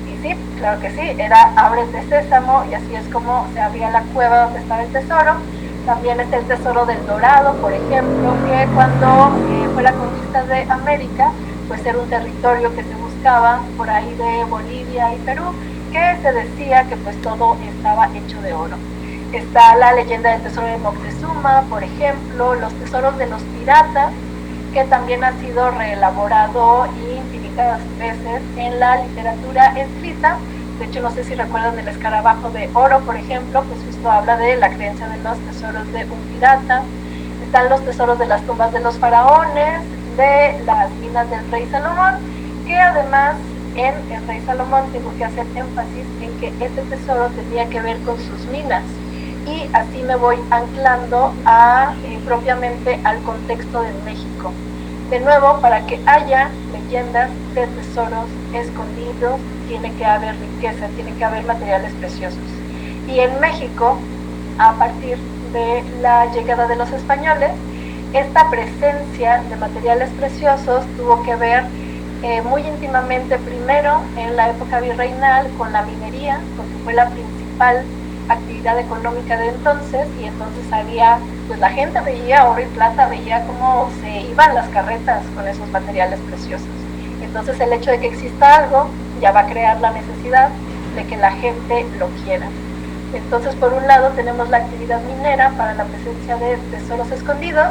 Y sí, claro que sí, era ábrete sésamo, y así es como se abría la cueva donde estaba el tesoro. También está el tesoro del Dorado, por ejemplo, que cuando fue la conquista de América, pues era un territorio que se buscaba por ahí de Bolivia y Perú, que se decía que pues todo estaba hecho de oro. Está la leyenda del tesoro de Moctezuma, por ejemplo, los tesoros de los piratas, que también ha sido reelaborado infinitas veces en la literatura escrita. De hecho, no sé si recuerdan el escarabajo de oro, por ejemplo, pues justo habla de la creencia de los tesoros de un pirata. Están los tesoros de las tumbas de los faraones, de las minas del rey Salomón, que además en el rey Salomón tengo que hacer énfasis en que este tesoro tenía que ver con sus minas, y así me voy anclando propiamente al contexto de México. De nuevo, para que haya leyendas de tesoros escondidos, tiene que haber riqueza, tiene que haber materiales preciosos. Y en México, a partir de la llegada de los españoles, esta presencia de materiales preciosos tuvo que ver muy íntimamente, primero en la época virreinal, con la minería, porque fue la principal actividad económica de entonces, y entonces había, pues la gente veía oro y plata, veía cómo se iban las carretas con esos materiales preciosos. Entonces el hecho de que exista algo ya va a crear la necesidad de que la gente lo quiera. Entonces, por un lado tenemos la actividad minera para la presencia de tesoros escondidos,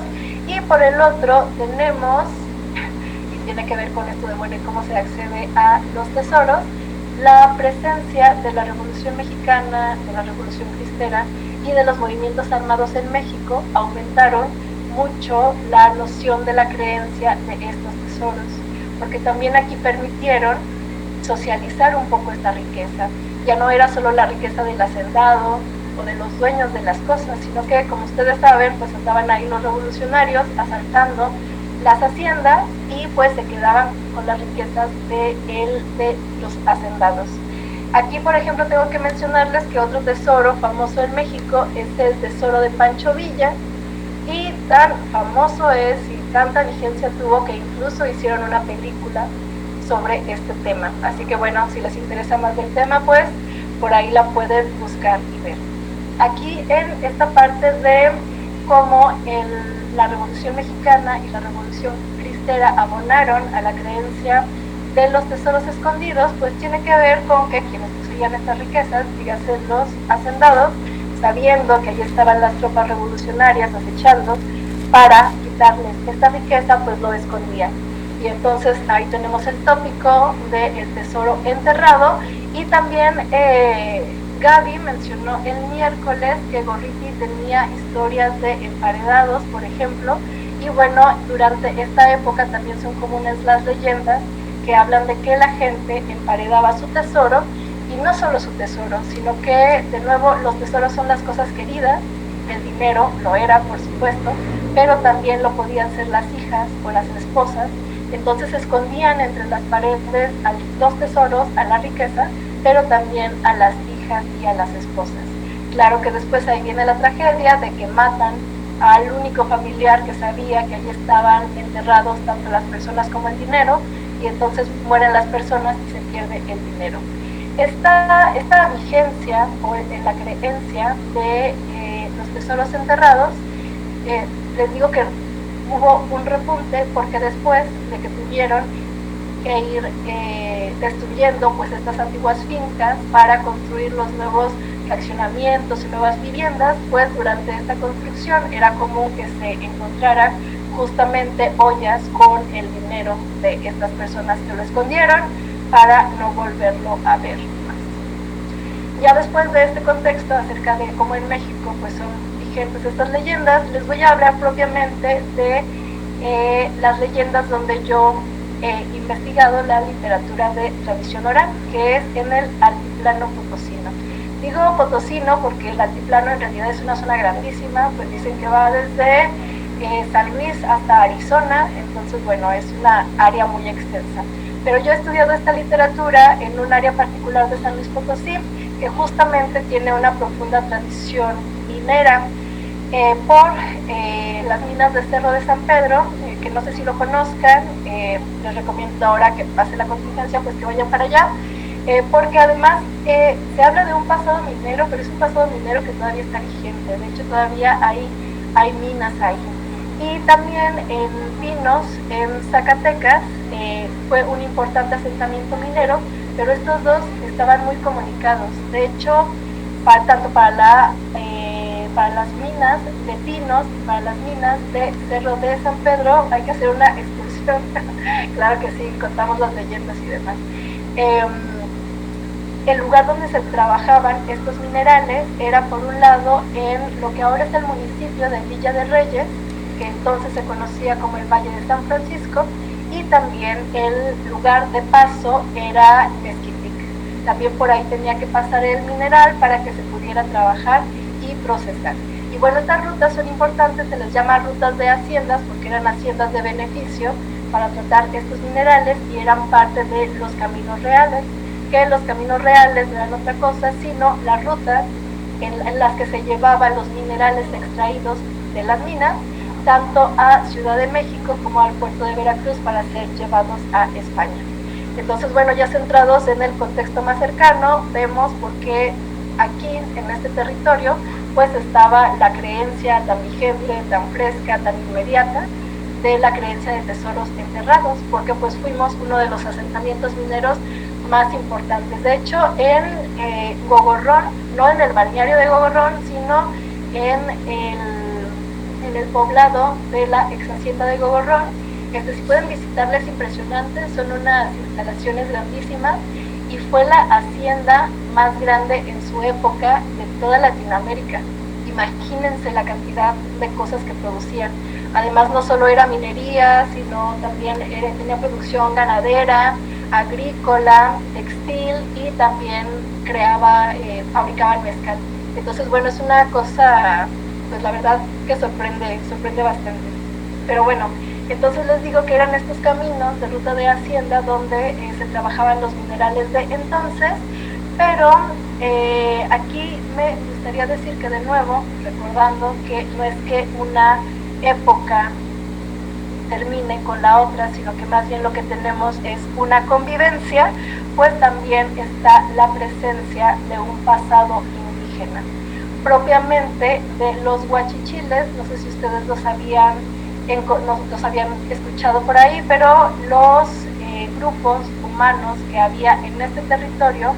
y por el otro tenemos, y tiene que ver con esto de bueno, cómo se accede a los tesoros, la presencia de la Revolución Mexicana, de la Revolución Cristera y de los movimientos armados en México. Aumentaron mucho la noción de la creencia de estos tesoros, porque también aquí permitieron socializar un poco esta riqueza. Ya no era solo la riqueza del hacendado o de los dueños de las cosas, sino que, como ustedes saben, pues andaban ahí los revolucionarios asaltando las haciendas, y pues se quedaban con las riquezas de los hacendados. Aquí, por ejemplo, tengo que mencionarles que otro tesoro famoso en México es el tesoro de Pancho Villa, y tan famoso es y tanta vigencia tuvo que incluso hicieron una película sobre este tema. Así que bueno, si les interesa más del tema, pues por ahí la pueden buscar y ver. Aquí en esta parte de cómo la Revolución Mexicana y la Revolución Cristera abonaron a la creencia de los tesoros escondidos, pues tiene que ver con que quienes poseían estas riquezas, dígase los hacendados, sabiendo que allí estaban las tropas revolucionarias acechando para quitarles esta riqueza, pues lo escondían. Y entonces ahí tenemos el tópico del tesoro enterrado. Y también Gaby mencionó el miércoles que Gorriti tenía historias de emparedados, por ejemplo, y bueno, durante esta época también son comunes las leyendas que hablan de que la gente emparedaba su tesoro, y no solo su tesoro, sino que de nuevo los tesoros son las cosas queridas, el dinero lo era por supuesto, pero también lo podían ser las hijas o las esposas. Entonces escondían entre las paredes los tesoros, a la riqueza, pero también a las hijas y a las esposas. Claro que después ahí viene la tragedia de que matan al único familiar que sabía que allí estaban enterrados tanto las personas como el dinero, y entonces mueren las personas y se pierde el dinero. Esta vigencia o la creencia de los tesoros enterrados, les digo que hubo un repunte porque después de que tuvieron que ir destruyendo pues estas antiguas fincas para construir los nuevos fraccionamientos y nuevas viviendas, pues durante esta construcción era común que se encontraran justamente ollas con el dinero de estas personas que lo escondieron para no volverlo a ver más. Ya después de este contexto acerca de cómo en México pues son vigentes estas leyendas, les voy a hablar propiamente de las leyendas donde yo he investigado la literatura de tradición oral, que es en el altiplano potosino. Digo potosino porque el altiplano en realidad es una zona grandísima, pues dicen que va desde San Luis hasta Arizona, entonces bueno, es una área muy extensa. Pero yo he estudiado esta literatura en un área particular de San Luis Potosí, que justamente tiene una profunda tradición minera, por las minas de Cerro de San Pedro, que no sé si lo conozcan, les recomiendo ahora que pase la contingencia, pues que vayan para allá, porque además se habla de un pasado minero, pero es un pasado minero que todavía está vigente, de hecho todavía hay minas ahí. Y también en Pinos, en Zacatecas, fue un importante asentamiento minero, pero estos dos estaban muy comunicados. De hecho, tanto para las minas de Pinos y para las minas de Cerro de San Pedro hay que hacer una excursión. Claro que sí, contamos las leyendas y demás. El lugar donde se trabajaban estos minerales era por un lado en lo que ahora es el municipio de Villa de Reyes, que entonces se conocía como el Valle de San Francisco, y también el lugar de paso era Mezquitic. También por ahí tenía que pasar el mineral para que se pudiera trabajar y procesar. Y bueno, estas rutas son importantes, se les llama rutas de haciendas porque eran haciendas de beneficio para tratar estos minerales y eran parte de los caminos reales, que los caminos reales no eran otra cosa sino las rutas en las que se llevaban los minerales extraídos de las minas, tanto a Ciudad de México como al puerto de Veracruz para ser llevados a España. Entonces, bueno, ya centrados en el contexto más cercano, vemos por qué aquí, en este territorio, pues estaba la creencia tan vigente, tan fresca, tan inmediata, de la creencia de tesoros enterrados, porque pues fuimos uno de los asentamientos mineros más importantes. De hecho, en Gogorrón, no en el balneario de Gogorrón, sino en el poblado de la ex hacienda de Gogorrón. Si pueden visitarla, es impresionante, son unas instalaciones grandísimas y fue la hacienda más grande en su época de toda Latinoamérica. Imagínense la cantidad de cosas que producían. Además, no solo era minería, sino también tenía producción ganadera, agrícola, textil y también fabricaban mezcal. Entonces, bueno, es una cosa, pues la verdad que sorprende bastante. Pero bueno, entonces les digo que eran estos caminos de ruta de hacienda donde se trabajaban los minerales de entonces, pero aquí me gustaría decir que de nuevo, recordando que no es que una época termine con la otra, sino que más bien lo que tenemos es una convivencia, pues también está la presencia de un pasado indígena, propiamente de los huachichiles. No sé si ustedes los habían escuchado por ahí, pero los grupos humanos que había en este territorio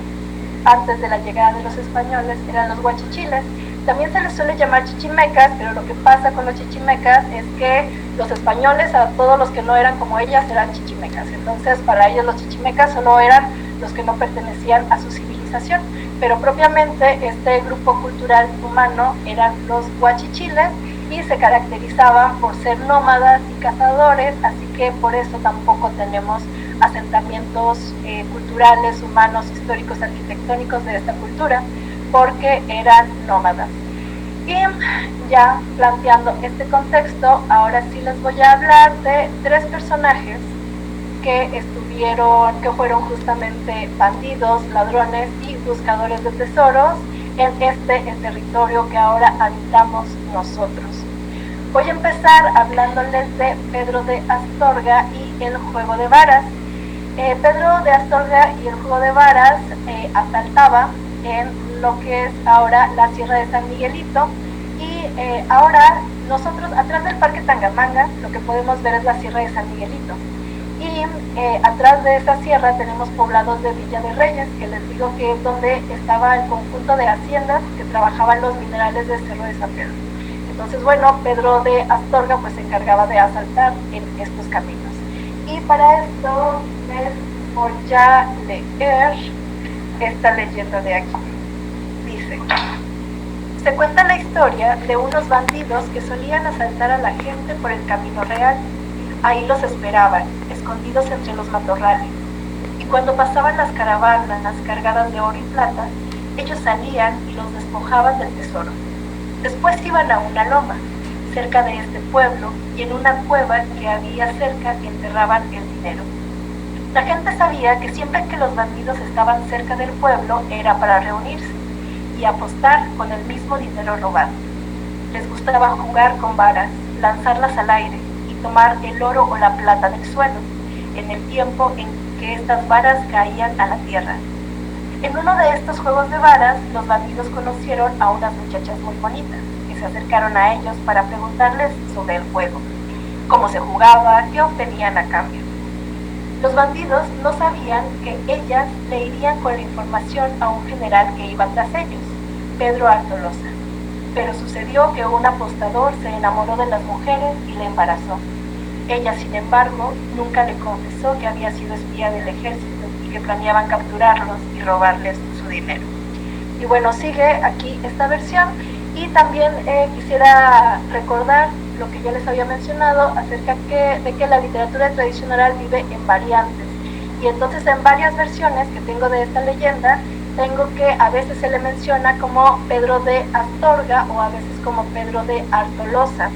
antes de la llegada de los españoles eran los huachichiles. También se les suele llamar chichimecas, pero lo que pasa con los chichimecas es que los españoles, a todos los que no eran como ellas, eran chichimecas. Entonces, para ellos los chichimecas solo eran los que no pertenecían a su civilización, pero propiamente este grupo cultural humano eran los huachichiles y se caracterizaban por ser nómadas y cazadores, así que por eso tampoco tenemos asentamientos culturales, humanos, históricos, arquitectónicos de esta cultura, porque eran nómadas. Y ya planteando este contexto, ahora sí les voy a hablar de 3 personajes que fueron justamente bandidos, ladrones y buscadores de tesoros en el territorio que ahora habitamos nosotros. Voy a empezar hablándoles de Pedro de Astorga y el juego de varas. Pedro de Astorga y el juego de varas asaltaba en lo que es ahora la Sierra de San Miguelito, y ahora nosotros atrás del Parque Tangamanga lo que podemos ver es la Sierra de San Miguelito, y atrás de esa sierra tenemos poblados de Villa de Reyes, que les digo que es donde estaba el conjunto de haciendas que trabajaban los minerales de Cerro de San Pedro. Entonces, bueno, Pedro de Astorga pues se encargaba de asaltar en estos caminos. Y para esto les voy a leer esta leyenda de aquí. Dice: se cuenta la historia de unos bandidos que solían asaltar a la gente por el camino real. Ahí los esperaban, escondidos entre los matorrales. Y cuando pasaban las caravanas cargadas de oro y plata, ellos salían y los despojaban del tesoro. Después iban a una loma, cerca de este pueblo, y en una cueva que había cerca enterraban el dinero. La gente sabía que siempre que los bandidos estaban cerca del pueblo era para reunirse y apostar con el mismo dinero robado. Les gustaba jugar con varas, lanzarlas al aire y tomar el oro o la plata del suelo, en el tiempo en que estas varas caían a la tierra. En uno de estos juegos de varas, los bandidos conocieron a unas muchachas muy bonitas, que se acercaron a ellos para preguntarles sobre el juego, cómo se jugaba, qué obtenían a cambio. Los bandidos no sabían que ellas le irían con la información a un general que iba tras ellos, Pedro Artolosa. Pero sucedió que un apostador se enamoró de las mujeres y le embarazó. Ella, sin embargo, nunca le confesó que había sido espía del ejército y que planeaban capturarlos y robarles su dinero. Y bueno, sigue aquí esta versión, y también quisiera recordar lo que ya les había mencionado acerca de que la literatura tradicional oral vive en variantes. Y entonces en varias versiones que tengo de esta leyenda, tengo que a veces se le menciona como Pedro de Astorga o a veces como Pedro de Artolosa.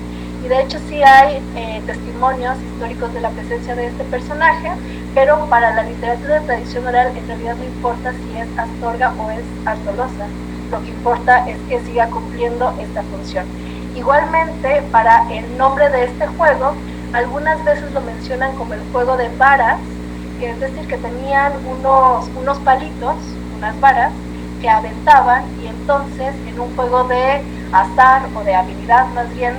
Y de hecho sí hay testimonios históricos de la presencia de este personaje, pero para la literatura de tradición oral en realidad no importa si es Astorga o es Artolosa. Lo que importa es que siga cumpliendo esta función. Igualmente, para el nombre de este juego, algunas veces lo mencionan como el juego de varas, que es decir, que tenían unos palitos, unas varas, que aventaban, y entonces en un juego de azar o de habilidad más bien,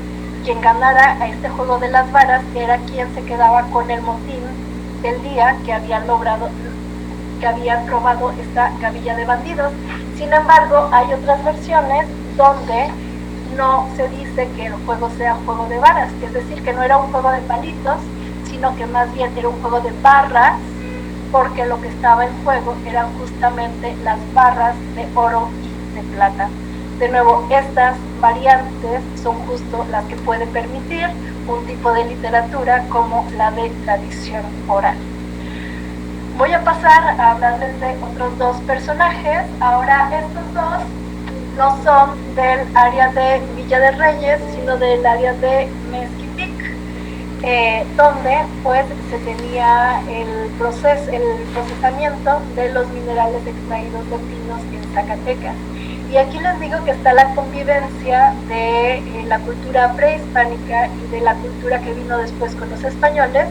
quien ganara a este juego de las varas era quien se quedaba con el motín del día que habían robado esta gavilla de bandidos. Sin embargo, hay otras versiones donde no se dice que el juego sea juego de varas, es decir, que no era un juego de palitos, sino que más bien era un juego de barras, porque lo que estaba en juego eran justamente las barras de oro y de plata. De nuevo, estas variantes son justo las que pueden permitir un tipo de literatura como la de tradición oral. Voy a pasar a hablarles de otros 2 personajes. Ahora estos 2 no son del área de Villa de Reyes, sino del área de Mezquitic, donde pues se tenía el procesamiento de los minerales extraídos de pinos en Zacatecas. Y aquí les digo que está la convivencia de la cultura prehispánica y de la cultura que vino después con los españoles,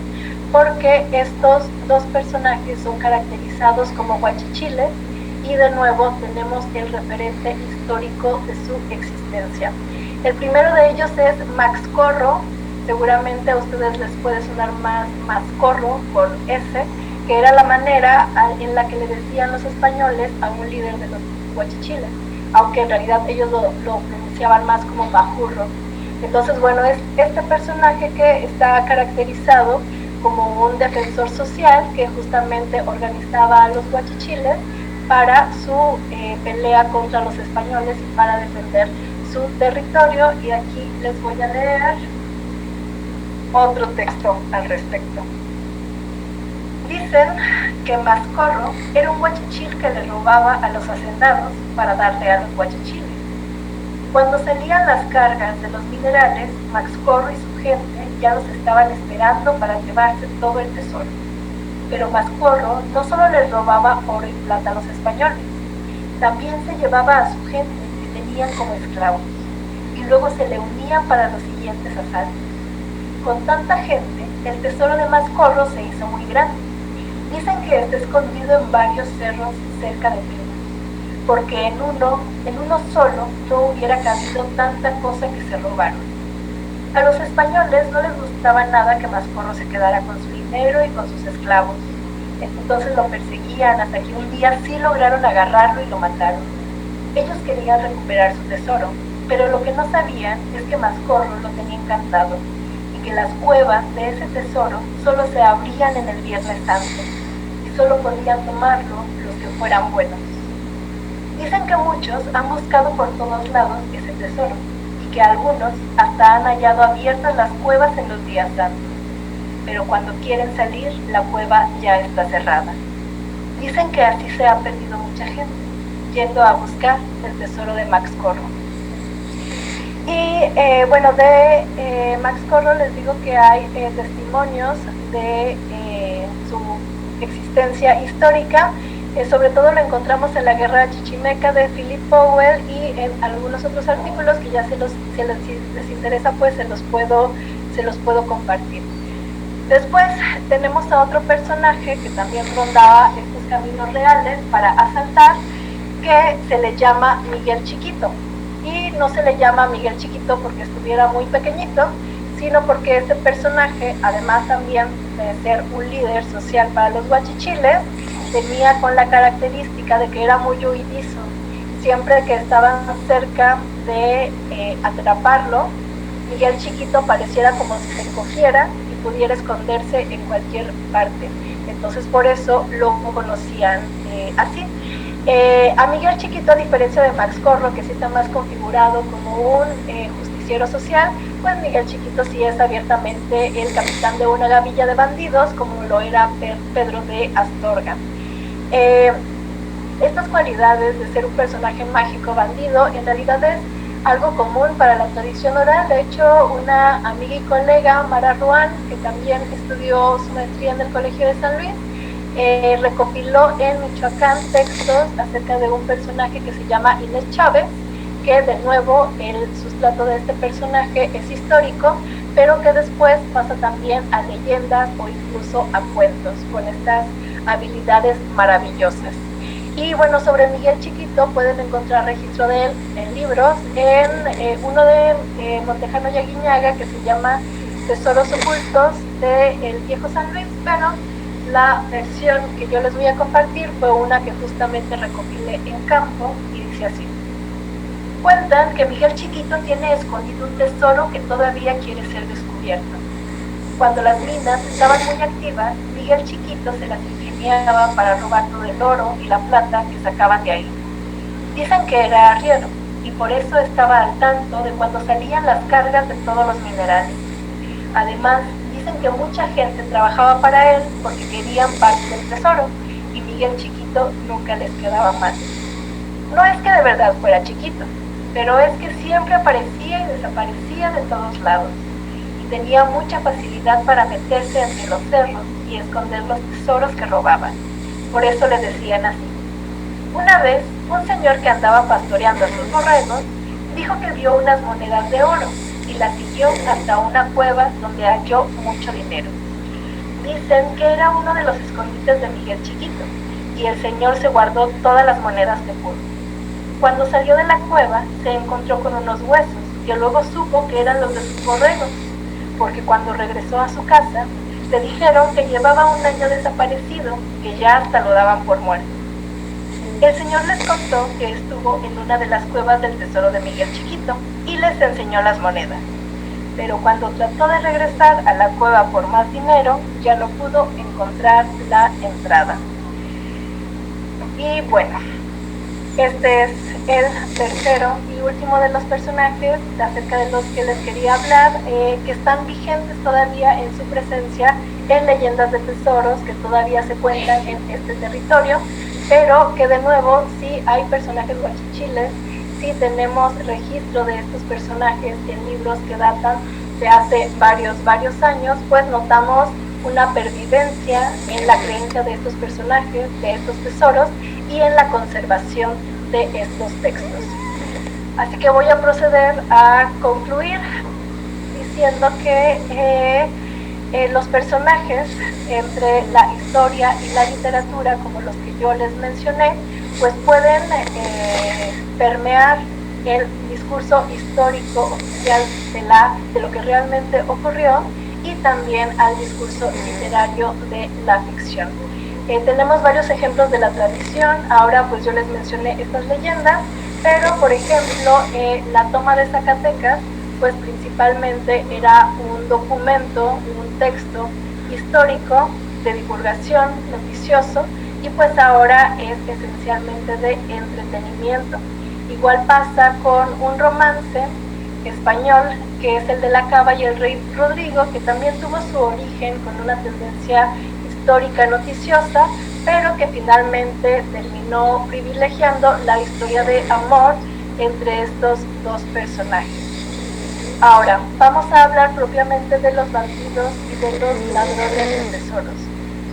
porque estos 2 personajes son caracterizados como huachichiles, y de nuevo tenemos el referente histórico de su existencia. El primero de ellos es Maxcorro, seguramente a ustedes les puede sonar más Mascorro con S, que era la manera en la que le decían los españoles a un líder de los huachichiles, aunque en realidad ellos lo pronunciaban más como Bajurro. Entonces, bueno, es este personaje que está caracterizado como un defensor social que justamente organizaba a los huachichiles para su pelea contra los españoles y para defender su territorio. Y aquí les voy a leer otro texto al respecto. Dicen que Mascorro era un guachichil que le robaba a los hacendados para darle a los guachichiles. Cuando salían las cargas de los minerales, Mascorro y su gente ya los estaban esperando para llevarse todo el tesoro. Pero Mascorro no solo les robaba oro y plata a los españoles, también se llevaba a su gente que tenían como esclavos, y luego se le unían para los siguientes asaltos. Con tanta gente, el tesoro de Mascorro se hizo muy grande. Dicen que está escondido en varios cerros cerca de Lima, porque en uno solo no hubiera cabido tanta cosa que se robaron. A los españoles no les gustaba nada que Mascorro se quedara con su dinero y con sus esclavos. Entonces lo perseguían hasta que un día sí lograron agarrarlo y lo mataron. Ellos querían recuperar su tesoro, pero lo que no sabían es que Mascorro lo tenía encantado y que las cuevas de ese tesoro solo se abrían en el Viernes Santo y solo podían tomarlo los que fueran buenos. Dicen que muchos han buscado por todos lados ese tesoro y que algunos hasta han hallado abiertas las cuevas en los días santos, pero cuando quieren salir la cueva ya está cerrada. Dicen que así se ha perdido mucha gente yendo a buscar el tesoro de Mascorro. Y bueno, de Mascorro les digo que hay testimonios de su existencia histórica. Sobre todo lo encontramos en la Guerra Chichimeca de Philip Powell y en algunos otros artículos que ya si les interesa pues se los puedo compartir. Después tenemos a otro personaje que también rondaba estos caminos reales para asaltar, que se le llama Miguel Chiquito. Y no se le llama Miguel Chiquito porque estuviera muy pequeñito, sino porque este personaje, además también de ser un líder social para los guachichiles, tenía con la característica de que era muy huidizo. Siempre que estaban cerca de atraparlo, Miguel Chiquito pareciera como si se encogiera y pudiera esconderse en cualquier parte. Entonces por eso lo conocían así. A Miguel Chiquito, a diferencia de Mascorro, que sí está más configurado como un justiciero social, pues Miguel Chiquito sí es abiertamente el capitán de una gavilla de bandidos, como lo era Pedro de Astorga. Estas cualidades de ser un personaje mágico bandido en realidad es algo común para la tradición oral. De hecho, una amiga y colega, Mara Ruán, que también estudió su maestría en el Colegio de San Luis, recopiló en Michoacán textos acerca de un personaje que se llama Inés Chávez, que de nuevo el sustrato de este personaje es histórico, pero que después pasa también a leyendas o incluso a cuentos, con estas habilidades maravillosas. Y bueno, sobre Miguel Chiquito pueden encontrar registro de él en libros, en uno de Montejano y Aguiñaga que se llama Tesoros Ocultos del Viejo San Luis, pero la versión que yo les voy a compartir fue una que justamente recopilé en campo y dice así: cuentan que Miguel Chiquito tiene escondido un tesoro que todavía quiere ser descubierto. Cuando las minas estaban muy activas, Miguel Chiquito se las ingeniaba para robar todo el oro y la plata que sacaban de ahí. Dicen que era arriero y por eso estaba al tanto de cuando salían las cargas de todos los minerales. Además, dicen que mucha gente trabajaba para él porque querían parte del tesoro y Miguel Chiquito nunca les quedaba mal. No es que de verdad fuera chiquito, pero es que siempre aparecía y desaparecía de todos lados. Tenía mucha facilidad para meterse entre los cerros y esconder los tesoros que robaban. Por eso le decían así. Una vez, un señor que andaba pastoreando a sus borregos dijo que vio unas monedas de oro y las siguió hasta una cueva donde halló mucho dinero. Dicen que era uno de los escondites de Miguel Chiquito y el señor se guardó todas las monedas que pudo. Cuando salió de la cueva se encontró con unos huesos que luego supo que eran los de sus borregos, porque cuando regresó a su casa, le dijeron que llevaba un año desaparecido, que ya hasta lo daban por muerto. El señor les contó que estuvo en una de las cuevas del tesoro de Miguel Chiquito y les enseñó las monedas. Pero cuando trató de regresar a la cueva por más dinero, ya no pudo encontrar la entrada. Y bueno, este es el tercero y último de los personajes acerca de los que les quería hablar, que están vigentes todavía en su presencia en leyendas de tesoros que todavía se cuentan en este territorio, pero que de nuevo sí hay personajes guachichiles, sí tenemos registro de estos personajes en libros que datan de hace varios años, pues notamos una pervivencia en la creencia de estos personajes, de estos tesoros y en la conservación de estos textos. Así que voy a proceder a concluir diciendo que los personajes entre la historia y la literatura, como los que yo les mencioné, pues pueden permear el discurso histórico oficial de lo que realmente ocurrió y también al discurso literario de la ficción. Tenemos varios ejemplos de la tradición. Ahora pues yo les mencioné estas leyendas, pero por ejemplo la toma de Zacatecas pues principalmente era un documento, un texto histórico de divulgación, noticioso, y pues ahora es esencialmente de entretenimiento. Igual pasa con un romance español que es el de la Cava y el Rey Rodrigo, que también tuvo su origen con una tendencia histórica noticiosa, pero que finalmente terminó privilegiando la historia de amor entre estos dos personajes. Ahora, vamos a hablar propiamente de los bandidos y de los ladrones de tesoros.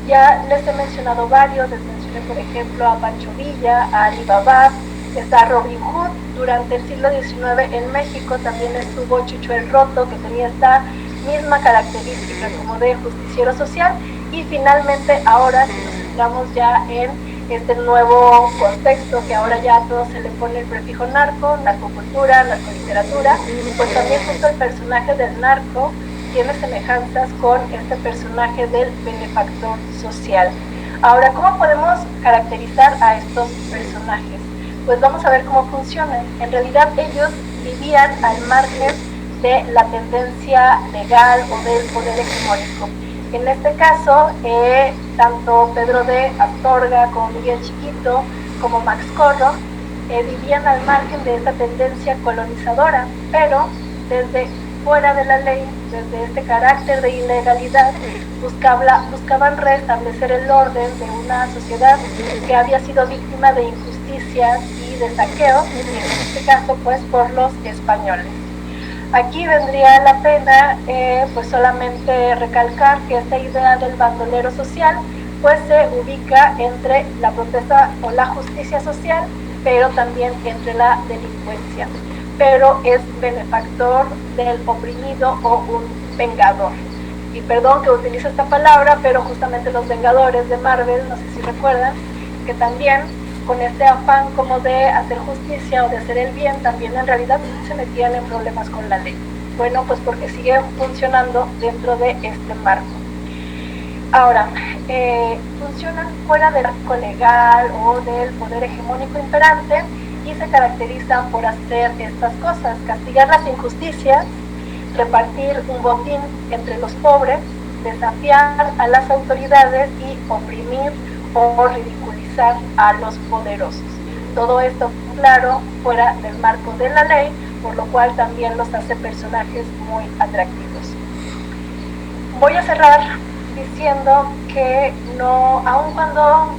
Ya les he mencionado varios, les mencioné por ejemplo a Pancho Villa, a Ali Baba, está Robin Hood. Durante el siglo XIX en México también estuvo Chucho el Roto, que tenía esta misma característica como de justiciero social. Y finalmente ahora, si nos centramos ya en este nuevo contexto, que ahora ya a todo se le pone el prefijo narco, narcocultura, narcoliteratura, pues también justo el personaje del narco tiene semejanzas con este personaje del benefactor social. Ahora, ¿cómo podemos caracterizar a estos personajes? Pues vamos a ver cómo funcionan. En realidad ellos vivían al margen de la tendencia legal o del poder hegemónico. En este caso, tanto Pedro de Astorga como Miguel Chiquito, como Max Corro, vivían al margen de esta tendencia colonizadora, pero desde fuera de la ley, desde este carácter de ilegalidad, buscaban restablecer el orden de una sociedad que había sido víctima de injusticias y de saqueos, y en este caso pues por los españoles. Aquí vendría la pena pues solamente recalcar que esta idea del bandolero social pues se ubica entre la protesta o la justicia social, pero también entre la delincuencia, pero es benefactor del oprimido o un vengador. Y perdón que utilice esta palabra, pero justamente los Vengadores de Marvel, no sé si recuerdan, que también con este afán como de hacer justicia o de hacer el bien, también en realidad se metían en problemas con la ley. Bueno, pues porque sigue funcionando dentro de este marco. Ahora, funcionan fuera del marco legal o del poder hegemónico imperante y se caracterizan por hacer estas cosas: castigar las injusticias, repartir un botín entre los pobres, desafiar a las autoridades y oprimir o ridiculizar a los poderosos. Todo esto, claro, fuera del marco de la ley, por lo cual también los hace personajes muy atractivos. Voy a cerrar diciendo que no, aun cuando,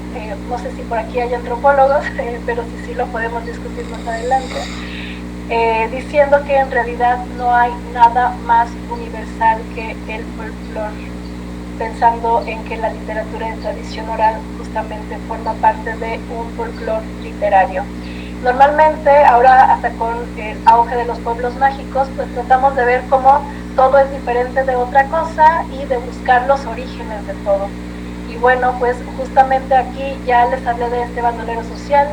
no sé si por aquí hay antropólogos, pero sí lo podemos discutir más adelante, diciendo que en realidad no hay nada más universal que el folclore, pensando en que la literatura de tradición oral justamente forma parte de un folclore literario. Normalmente, ahora hasta con el auge de los pueblos mágicos, pues tratamos de ver cómo todo es diferente de otra cosa y de buscar los orígenes de todo. Y bueno, pues justamente aquí ya les hablé de este bandolero social,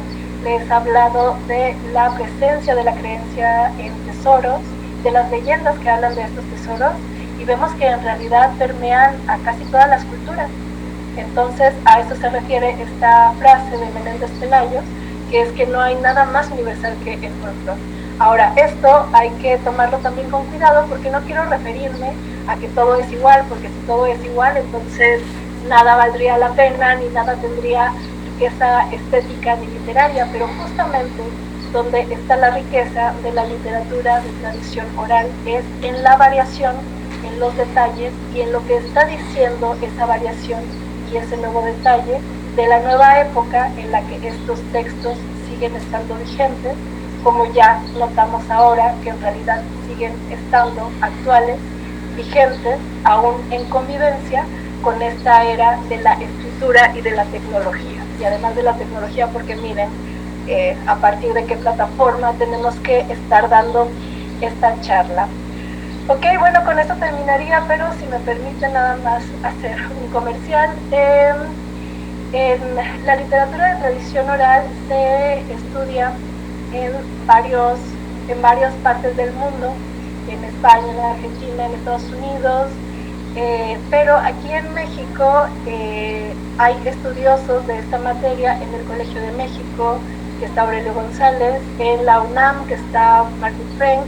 les he hablado de la presencia de la creencia en tesoros, de las leyendas que hablan de estos tesoros, y vemos que en realidad permean a casi todas las culturas. Entonces a esto se refiere esta frase de Menéndez Pelayo, que es que no hay nada más universal que el folclore. Ahora, esto hay que tomarlo también con cuidado, porque no quiero referirme a que todo es igual, porque si todo es igual, entonces nada valdría la pena, ni nada tendría riqueza estética ni literaria, pero justamente donde está la riqueza de la literatura de tradición oral es en la variación, en los detalles y en lo que está diciendo esa variación y ese nuevo detalle de la nueva época en la que estos textos siguen estando vigentes, como ya notamos ahora que en realidad siguen estando actuales, vigentes, aún en convivencia con esta era de la escritura y de la tecnología. Y además de la tecnología, porque miren, a partir de qué plataforma tenemos que estar dando esta charla. Ok, bueno, con esto terminaría, pero si me permite nada más hacer un comercial. En la literatura de tradición oral se estudia en varias partes del mundo, en España, en Argentina, en Estados Unidos, pero aquí en México hay estudiosos de esta materia en el Colegio de México, que está Aurelio González, en la UNAM, que está Martin Frank,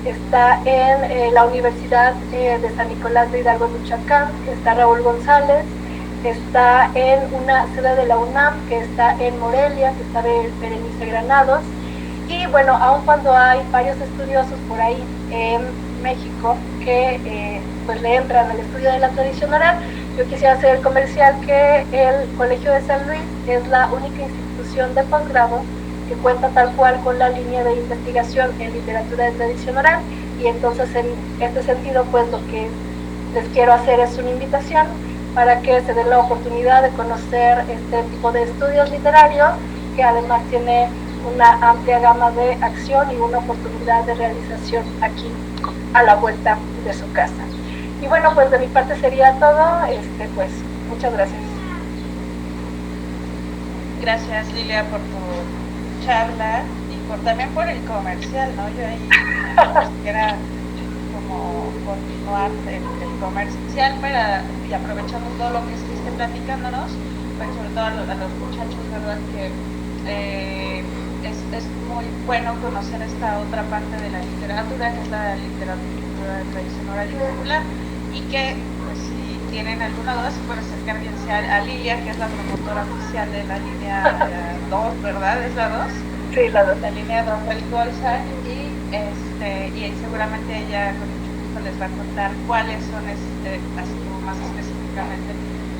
está en la Universidad de San Nicolás de Hidalgo, Michoacán, que está Raúl González, está en una sede de la UNAM, que está en Morelia, que está Berenice Granados, y bueno, aun cuando hay varios estudiosos por ahí en México que pues le entran al estudio de la tradición oral, yo quisiera hacer el comercial que el Colegio de San Luis es la única institución de posgrado que cuenta tal cual con la línea de investigación en literatura de tradición oral, y entonces en este sentido pues lo que les quiero hacer es una invitación para que se den la oportunidad de conocer este tipo de estudios literarios, que además tiene una amplia gama de acción y una oportunidad de realización aquí a la vuelta de su casa. Y bueno, pues de mi parte sería todo. Pues muchas gracias. Gracias, Lilia, por tu charla y también por el comercial, ¿no? Yo ahí quisiera como continuar el comercial y aprovechando todo lo que estuviste platicándonos, pues sobre todo a los muchachos, ¿verdad? Que es muy bueno conocer esta otra parte de la literatura, que es la literatura tradicional oral y popular, y que pues, si tienen alguna duda se pueden acercar bien sea a Lilia, que es la promotora oficial de la línea 2, ¿verdad? ¿Es la 2? Sí, la 2. La línea 2 del Colsa, y seguramente ella con mucho gusto les va a contar cuáles son, así como más específicamente,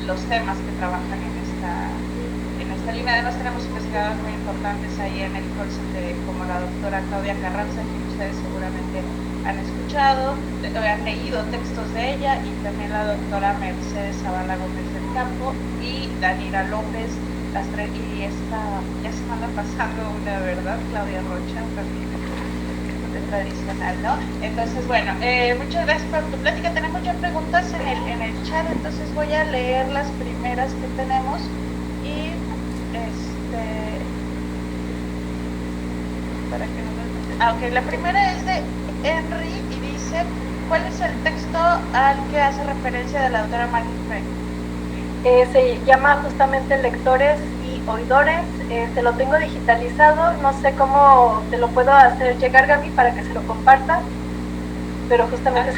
los temas que trabajan en esta línea. Además tenemos investigadores muy importantes ahí en el Colsa, como la doctora Claudia Carranza, que ustedes seguramente han escuchado, han leído textos de ella, y también la doctora Mercedes Zavala Gómez del Campo y Danira López, las tres, y ya se me anda pasando una, ¿verdad? Claudia Rocha, también de tradicional, ¿no? Entonces, bueno, muchas gracias por tu plática. Tenemos ya preguntas en el chat, entonces voy a leer las primeras que tenemos, y para que no ok, la primera es de Henry y dice: ¿cuál es el texto al que hace referencia de la doctora Martin Frank? Se llama justamente Lectores y Oidores. Te lo tengo digitalizado, no sé cómo te lo puedo hacer llegar, Gaby, para que se lo comparta, pero justamente al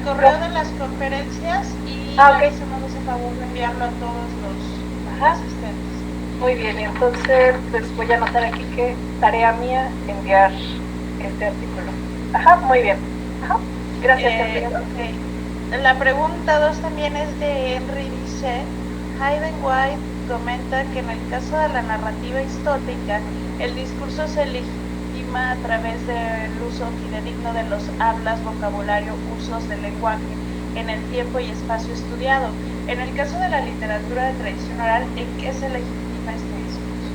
correo de las conferencias, y okay. Se nos hace favor de enviarlo a todos los asistentes. Muy bien, entonces pues voy a anotar aquí que tarea mía enviar este artículo. Muy bien. Gracias, okay. La pregunta 2 también es de Henry, dice: Hayden White comenta que en el caso de la narrativa histórica, el discurso se legitima a través del uso fidedigno de los hablas, vocabulario, usos del lenguaje en el tiempo y espacio estudiado. En el caso de la literatura de tradición oral, ¿en qué se legitima este discurso?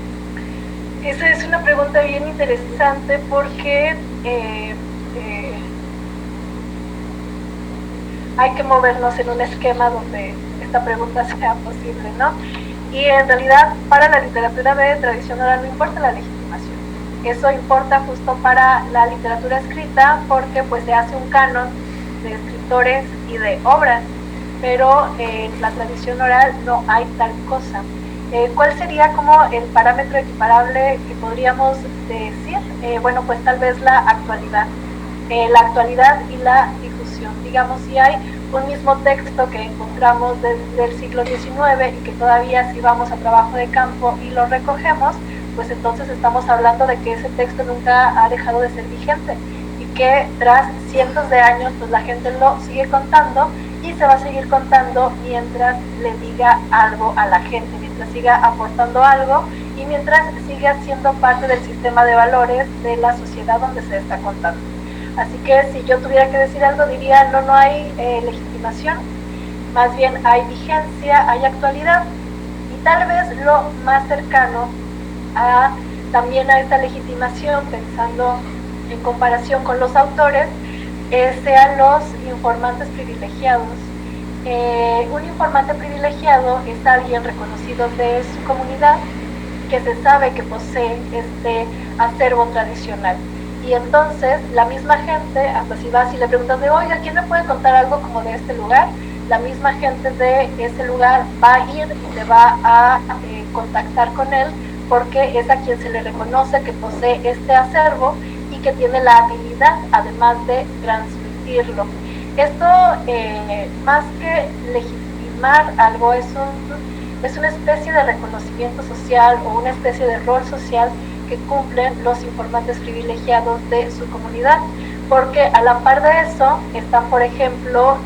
Esa es una pregunta bien interesante, porque hay que movernos en un esquema donde esta pregunta sea posible, ¿no? Y en realidad para la literatura de tradición oral no importa la legitimación. Eso importa justo para la literatura escrita, porque pues se hace un canon de escritores y de obras, pero en la tradición oral no hay tal cosa. ¿Cuál sería como el parámetro equiparable que podríamos decir? Bueno, pues tal vez la actualidad y la difusión. Digamos, si hay un mismo texto que encontramos desde el siglo XIX y que todavía, si vamos a trabajo de campo y lo recogemos, pues entonces estamos hablando de que ese texto nunca ha dejado de ser vigente y que tras cientos de años pues la gente lo sigue contando y se va a seguir contando mientras le diga algo a la gente, mientras siga aportando algo y mientras siga siendo parte del sistema de valores de la sociedad donde se está contando. Así que si yo tuviera que decir algo, diría no hay legitimación, más bien hay vigencia, hay actualidad, y tal vez lo más cercano también a esta legitimación, pensando en comparación con los autores, sean los informantes privilegiados. Un informante privilegiado es alguien reconocido de su comunidad que se sabe que posee este acervo tradicional. Y entonces la misma gente, hasta si vas y le preguntas de, oiga, ¿quién me puede contar algo como de este lugar? La misma gente de ese lugar va a ir y te va a contactar con él, porque es a quien se le reconoce que posee este acervo y que tiene la habilidad, además de transmitirlo. Esto, más que legitimar algo, es una especie de reconocimiento social o una especie de rol social que cumplen los informantes privilegiados de su comunidad, porque a la par de eso están, por ejemplo,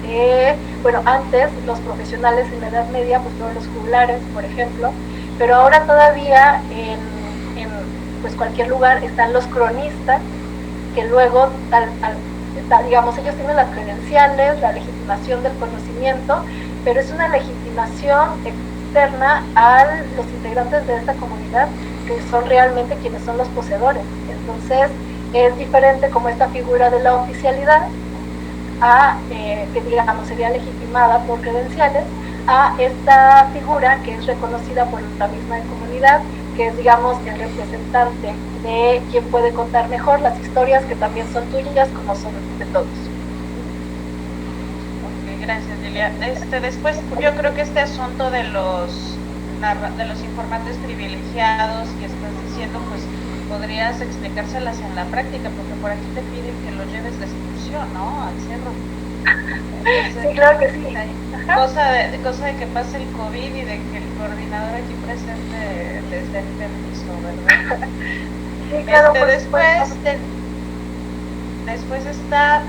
antes los profesionales en la Edad Media, pues fueron los juglares, por ejemplo, pero ahora todavía en pues cualquier lugar están los cronistas, que luego, digamos, ellos tienen las credenciales, la legitimación del conocimiento, pero es una legitimación externa a los integrantes de esta comunidad, que son realmente quienes son los poseedores. Entonces es diferente como esta figura de la oficialidad que digamos sería legitimada por credenciales, a esta figura que es reconocida por la misma comunidad, que es, digamos, el representante de quien puede contar mejor las historias que también son tuyas como son de todos. Ok, gracias, Lilia. Después yo creo que este asunto de los informantes privilegiados que estás diciendo, pues podrías explicárselas en la práctica, porque por aquí te piden que lo lleves de excursión, ¿no? Al cerro. Entonces, sí, claro que sí. Cosa de que pase el COVID y de que el coordinador aquí presente les dé el permiso, ¿verdad? Sí, claro, después está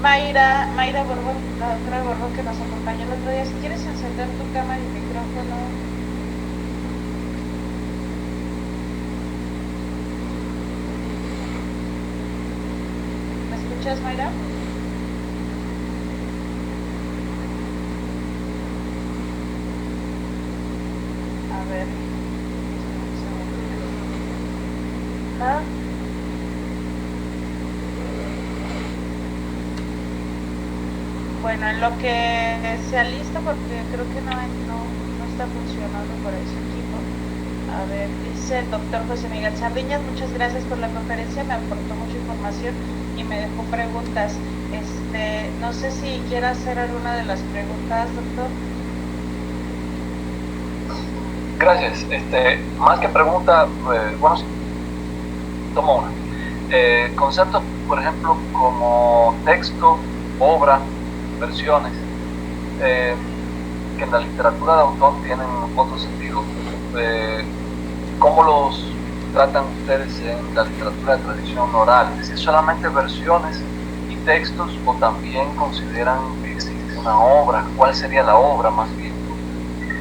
Mayra Borbón, la doctora Borbón, que nos acompañó el otro día. Si quieres encender tu cámara y micrófono. ¿Me escuchas, Mayra? A ver. Bueno, en lo que se alista, porque creo que no está funcionando por ese equipo. A ver, dice el doctor José Miguel Sardiñas, muchas gracias por la conferencia, me aportó mucha información y me dejó preguntas. No sé si quiere hacer alguna de las preguntas, doctor. Gracias. Más que pregunta, bueno, sí, tomo una. Conceptos, por ejemplo, como texto, obra, versiones, que en la literatura de autor tienen otro sentido. ¿Cómo los tratan ustedes en la literatura de tradición oral? ¿Es decir, solamente versiones y textos, o también consideran que existe una obra? ¿Cuál sería la obra más bien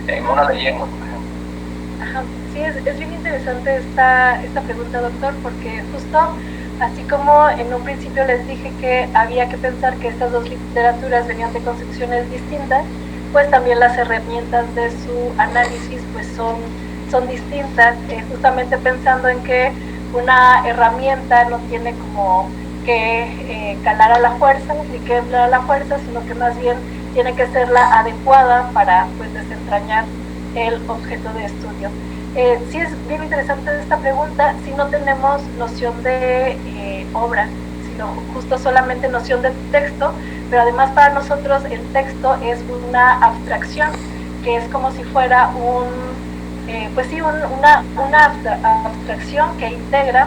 en una leyenda, por ejemplo? Sí, es bien interesante esta pregunta, doctor, porque justo así como en un principio les dije que había que pensar que estas dos literaturas venían de concepciones distintas, pues también las herramientas de su análisis pues son distintas, justamente pensando en que una herramienta no tiene como que calar a la fuerza, ni que emplear a la fuerza, sino que más bien tiene que ser la adecuada para pues desentrañar el objeto de estudio. Sí es bien interesante esta pregunta, si no tenemos noción de obra, sino justo solamente noción de texto, pero además para nosotros el texto es una abstracción, que es como si fuera una abstracción que integra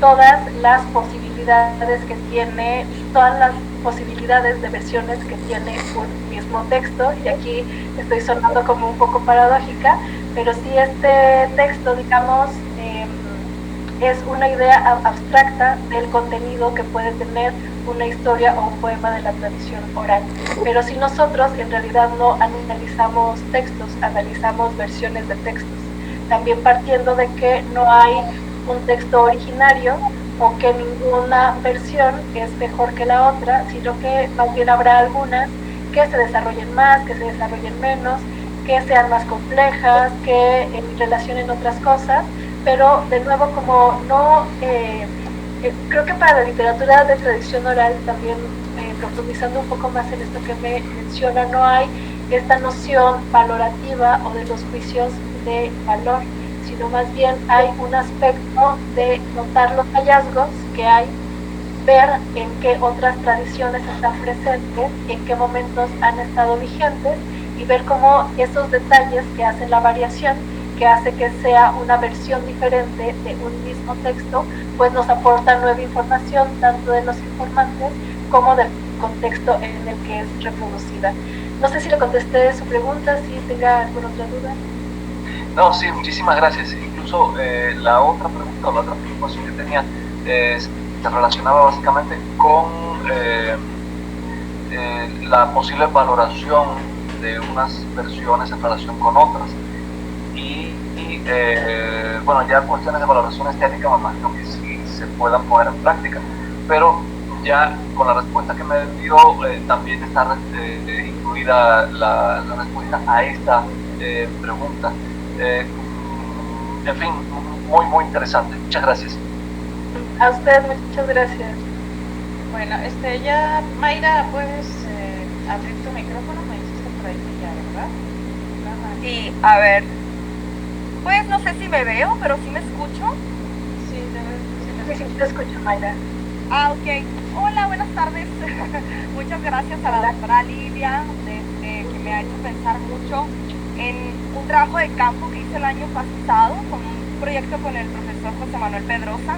todas las posibilidades que tiene, todas las posibilidades de versiones que tiene un mismo texto, y aquí estoy sonando como un poco paradójica, pero si este texto, digamos, es una idea abstracta del contenido que puede tener una historia o un poema de la tradición oral. Pero si nosotros en realidad no analizamos textos, analizamos versiones de textos, también partiendo de que no hay un texto originario o que ninguna versión es mejor que la otra, sino que más bien habrá algunas que se desarrollen más, que se desarrollen menos, que sean más complejas, que relacionen otras cosas, pero de nuevo como no, creo que para la literatura de tradición oral también, profundizando un poco más en esto que me menciona, no hay esta noción valorativa o de los juicios de valor, sino más bien hay un aspecto de notar los hallazgos que hay, ver en qué otras tradiciones están presentes, en qué momentos han estado vigentes y ver cómo esos detalles que hacen la variación, que hace que sea una versión diferente de un mismo texto, pues nos aporta nueva información tanto de los informantes como del contexto en el que es reproducida. No sé si le contesté su pregunta, si tenga alguna otra duda. No, sí, muchísimas gracias. Incluso la otra pregunta, la otra preocupación que tenía se relacionaba básicamente con la posible valoración de unas versiones en relación con otras. Y bueno, ya cuestiones de valoración estética me imagino que sí se puedan poner en práctica, pero ya con la respuesta que me dio también está incluida la respuesta a esta pregunta. En fin, muy interesante. Muchas gracias. A usted, muchas gracias. Bueno, ya, Mayra, puedes abrir tu micrófono, me dijiste por ahí ya, ¿verdad? Sí, a ver. Pues no sé si me veo, pero sí me escucho. Sí, te escucho, Mayra. Ok. Hola, buenas tardes. Muchas gracias a la doctora Lilia, que me ha hecho pensar mucho en un trabajo de campo que hice el año pasado con un proyecto con el profesor José Manuel Pedrosa.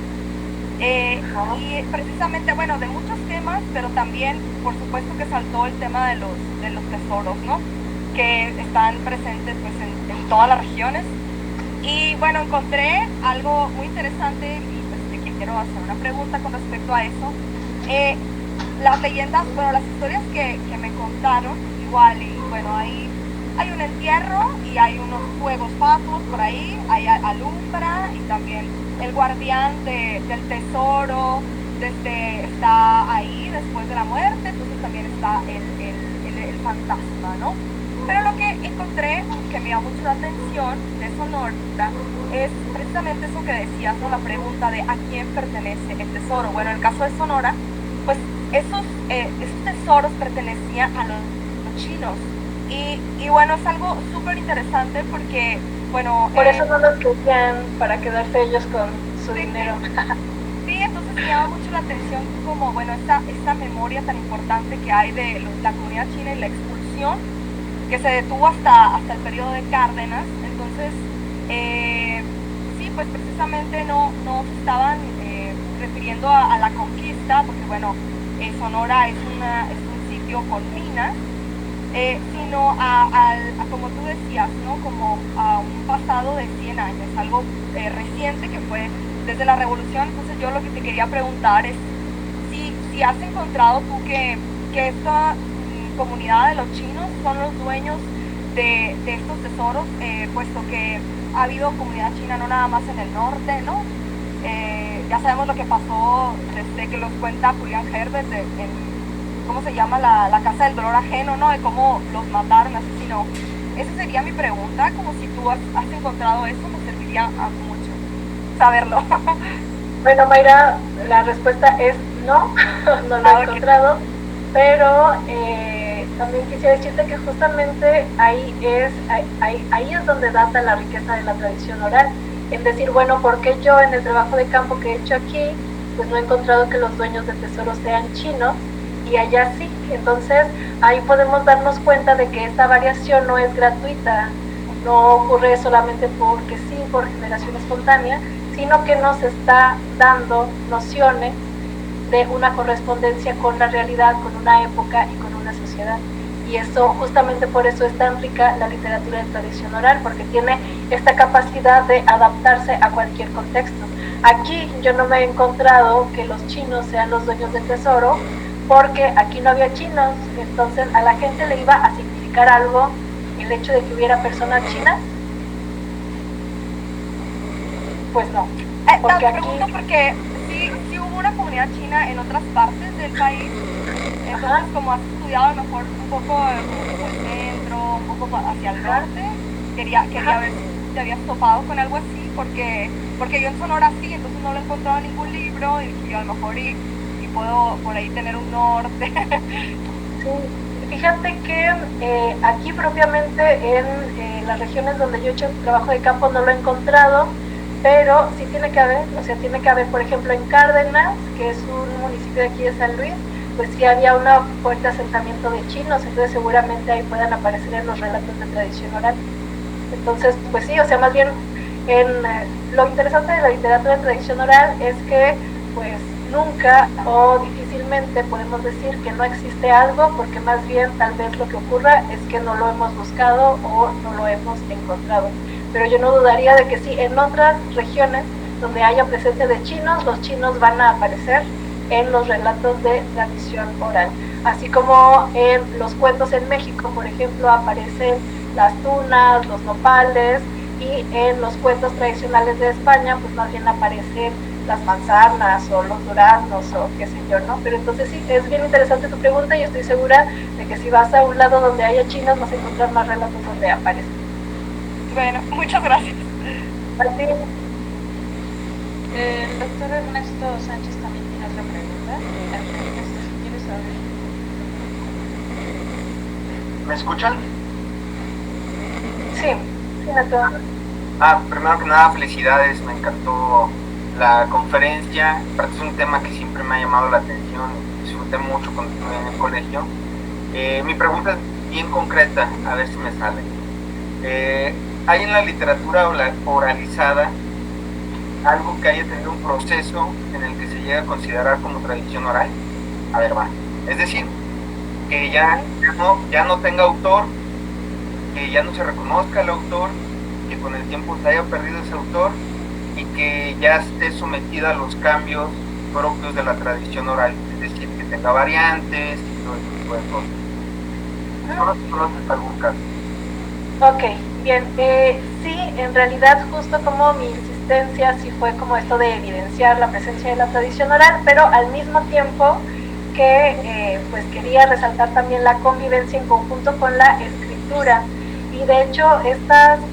Y precisamente, bueno, de muchos temas, pero también, por supuesto, que saltó el tema de los tesoros, ¿no? Que están presentes pues, en todas las regiones. Y bueno, encontré algo muy interesante y pues te quiero hacer una pregunta con respecto a eso. Las leyendas, bueno, las historias que me contaron, igual, y bueno, hay un entierro y hay unos fuegos fatuos por ahí, hay alumbra y también el guardián del tesoro está ahí después de la muerte, entonces también está el fantasma, ¿no? Pero lo que encontré que me llamó mucho la atención de Sonora es precisamente eso que decías, ¿no? La pregunta de a quién pertenece el tesoro. Bueno, en el caso de Sonora, pues esos tesoros pertenecían a los chinos. Y bueno, es algo súper interesante porque, bueno... Por eso no los querían para quedarse ellos con su dinero. Sí, entonces me llama mucho la atención como, bueno, esta memoria tan importante que hay de la comunidad china y la expulsión que se detuvo hasta el periodo de Cárdenas. Entonces, sí, pues precisamente no se estaban refiriendo a la conquista, porque bueno, Sonora es un sitio con minas, sino a como tú decías, ¿no? Como a un pasado de 100 años, algo reciente que fue desde la revolución. Entonces yo lo que te quería preguntar es si has encontrado tú que esta comunidad de los chinos son los dueños de estos tesoros, puesto que ha habido comunidad china no nada más en el norte, ¿no? Ya sabemos lo que pasó desde que los cuenta Julián Herbert ¿cómo se llama? La casa del dolor ajeno, ¿no? De cómo los mataron, asesinó. Esa sería mi pregunta, como si tú has encontrado eso, me serviría mucho saberlo. Bueno, Mayra, la respuesta es no, no lo he encontrado, pero también quisiera decirte que justamente ahí es donde data la riqueza de la tradición oral, en decir, bueno, ¿por qué yo en el trabajo de campo que he hecho aquí, pues no he encontrado que los dueños del tesoro sean chinos, y allá sí? Entonces ahí podemos darnos cuenta de que esta variación no es gratuita, no ocurre solamente porque sí, por generación espontánea, sino que nos está dando nociones de una correspondencia con la realidad, con una época y con una sociedad. Y eso, justamente por eso es tan rica la literatura de tradición oral, porque tiene esta capacidad de adaptarse a cualquier contexto. Aquí yo no me he encontrado que los chinos sean los dueños del tesoro, porque aquí no había chinos, entonces a la gente le iba a significar algo el hecho de que hubiera personas chinas. Pues no. Te pregunto porque sí hubo una comunidad china en otras partes del país, entonces como has estudiado a lo mejor un poco como el centro, un poco hacia el norte, quería ver si te habías topado con algo así, porque yo en Sonora sí, entonces no lo he encontrado en ningún libro y dije yo a lo mejor y puedo por ahí tener un norte. Sí, fíjate que aquí propiamente en las regiones donde yo he hecho trabajo de campo no lo he encontrado, pero sí tiene que haber, o sea, tiene que haber, por ejemplo, en Cárdenas, que es un municipio de aquí de San Luis, pues sí había un fuerte asentamiento de chinos, entonces seguramente ahí puedan aparecer en los relatos de tradición oral. Entonces, pues sí, o sea, más bien lo interesante de la literatura de tradición oral es que, pues, nunca o difícilmente podemos decir que no existe algo, porque más bien tal vez lo que ocurra es que no lo hemos buscado o no lo hemos encontrado. Pero yo no dudaría de que sí, en otras regiones donde haya presencia de chinos, los chinos van a aparecer en los relatos de tradición oral. Así como en los cuentos en México, por ejemplo, aparecen las tunas, los nopales, y en los cuentos tradicionales de España, pues más bien aparecen las manzanas o los duraznos o qué sé yo, ¿no? Pero entonces sí, es bien interesante tu pregunta y estoy segura de que si vas a un lado donde haya chinos vas a encontrar más relatos donde aparecen. Bueno, muchas gracias. A ti. El doctor Ernesto Sánchez también tiene otra pregunta. Ernesto, si quieres saber. ¿Me escuchan? Sí, Nato. Primero que nada, felicidades, me encantó la conferencia. Aparte es un tema que siempre me ha llamado la atención, disfruté mucho cuando estuve en el colegio. Mi pregunta es bien concreta, a ver si me sale. ¿Hay en la literatura oralizada algo que haya tenido un proceso en el que se llega a considerar como tradición oral? A ver, va. Es decir, que ya no tenga autor, que ya no se reconozca el autor, que con el tiempo se haya perdido ese autor y que ya esté sometida a los cambios propios de la tradición oral, es decir, que tenga variantes y todo ese tipo de cosas. ¿Solo si conoces algún caso? Ok, bien. Sí, en realidad justo como mi insistencia sí fue como esto de evidenciar la presencia de la tradición oral, pero al mismo tiempo que pues quería resaltar también la convivencia en conjunto con la escritura. Y de hecho,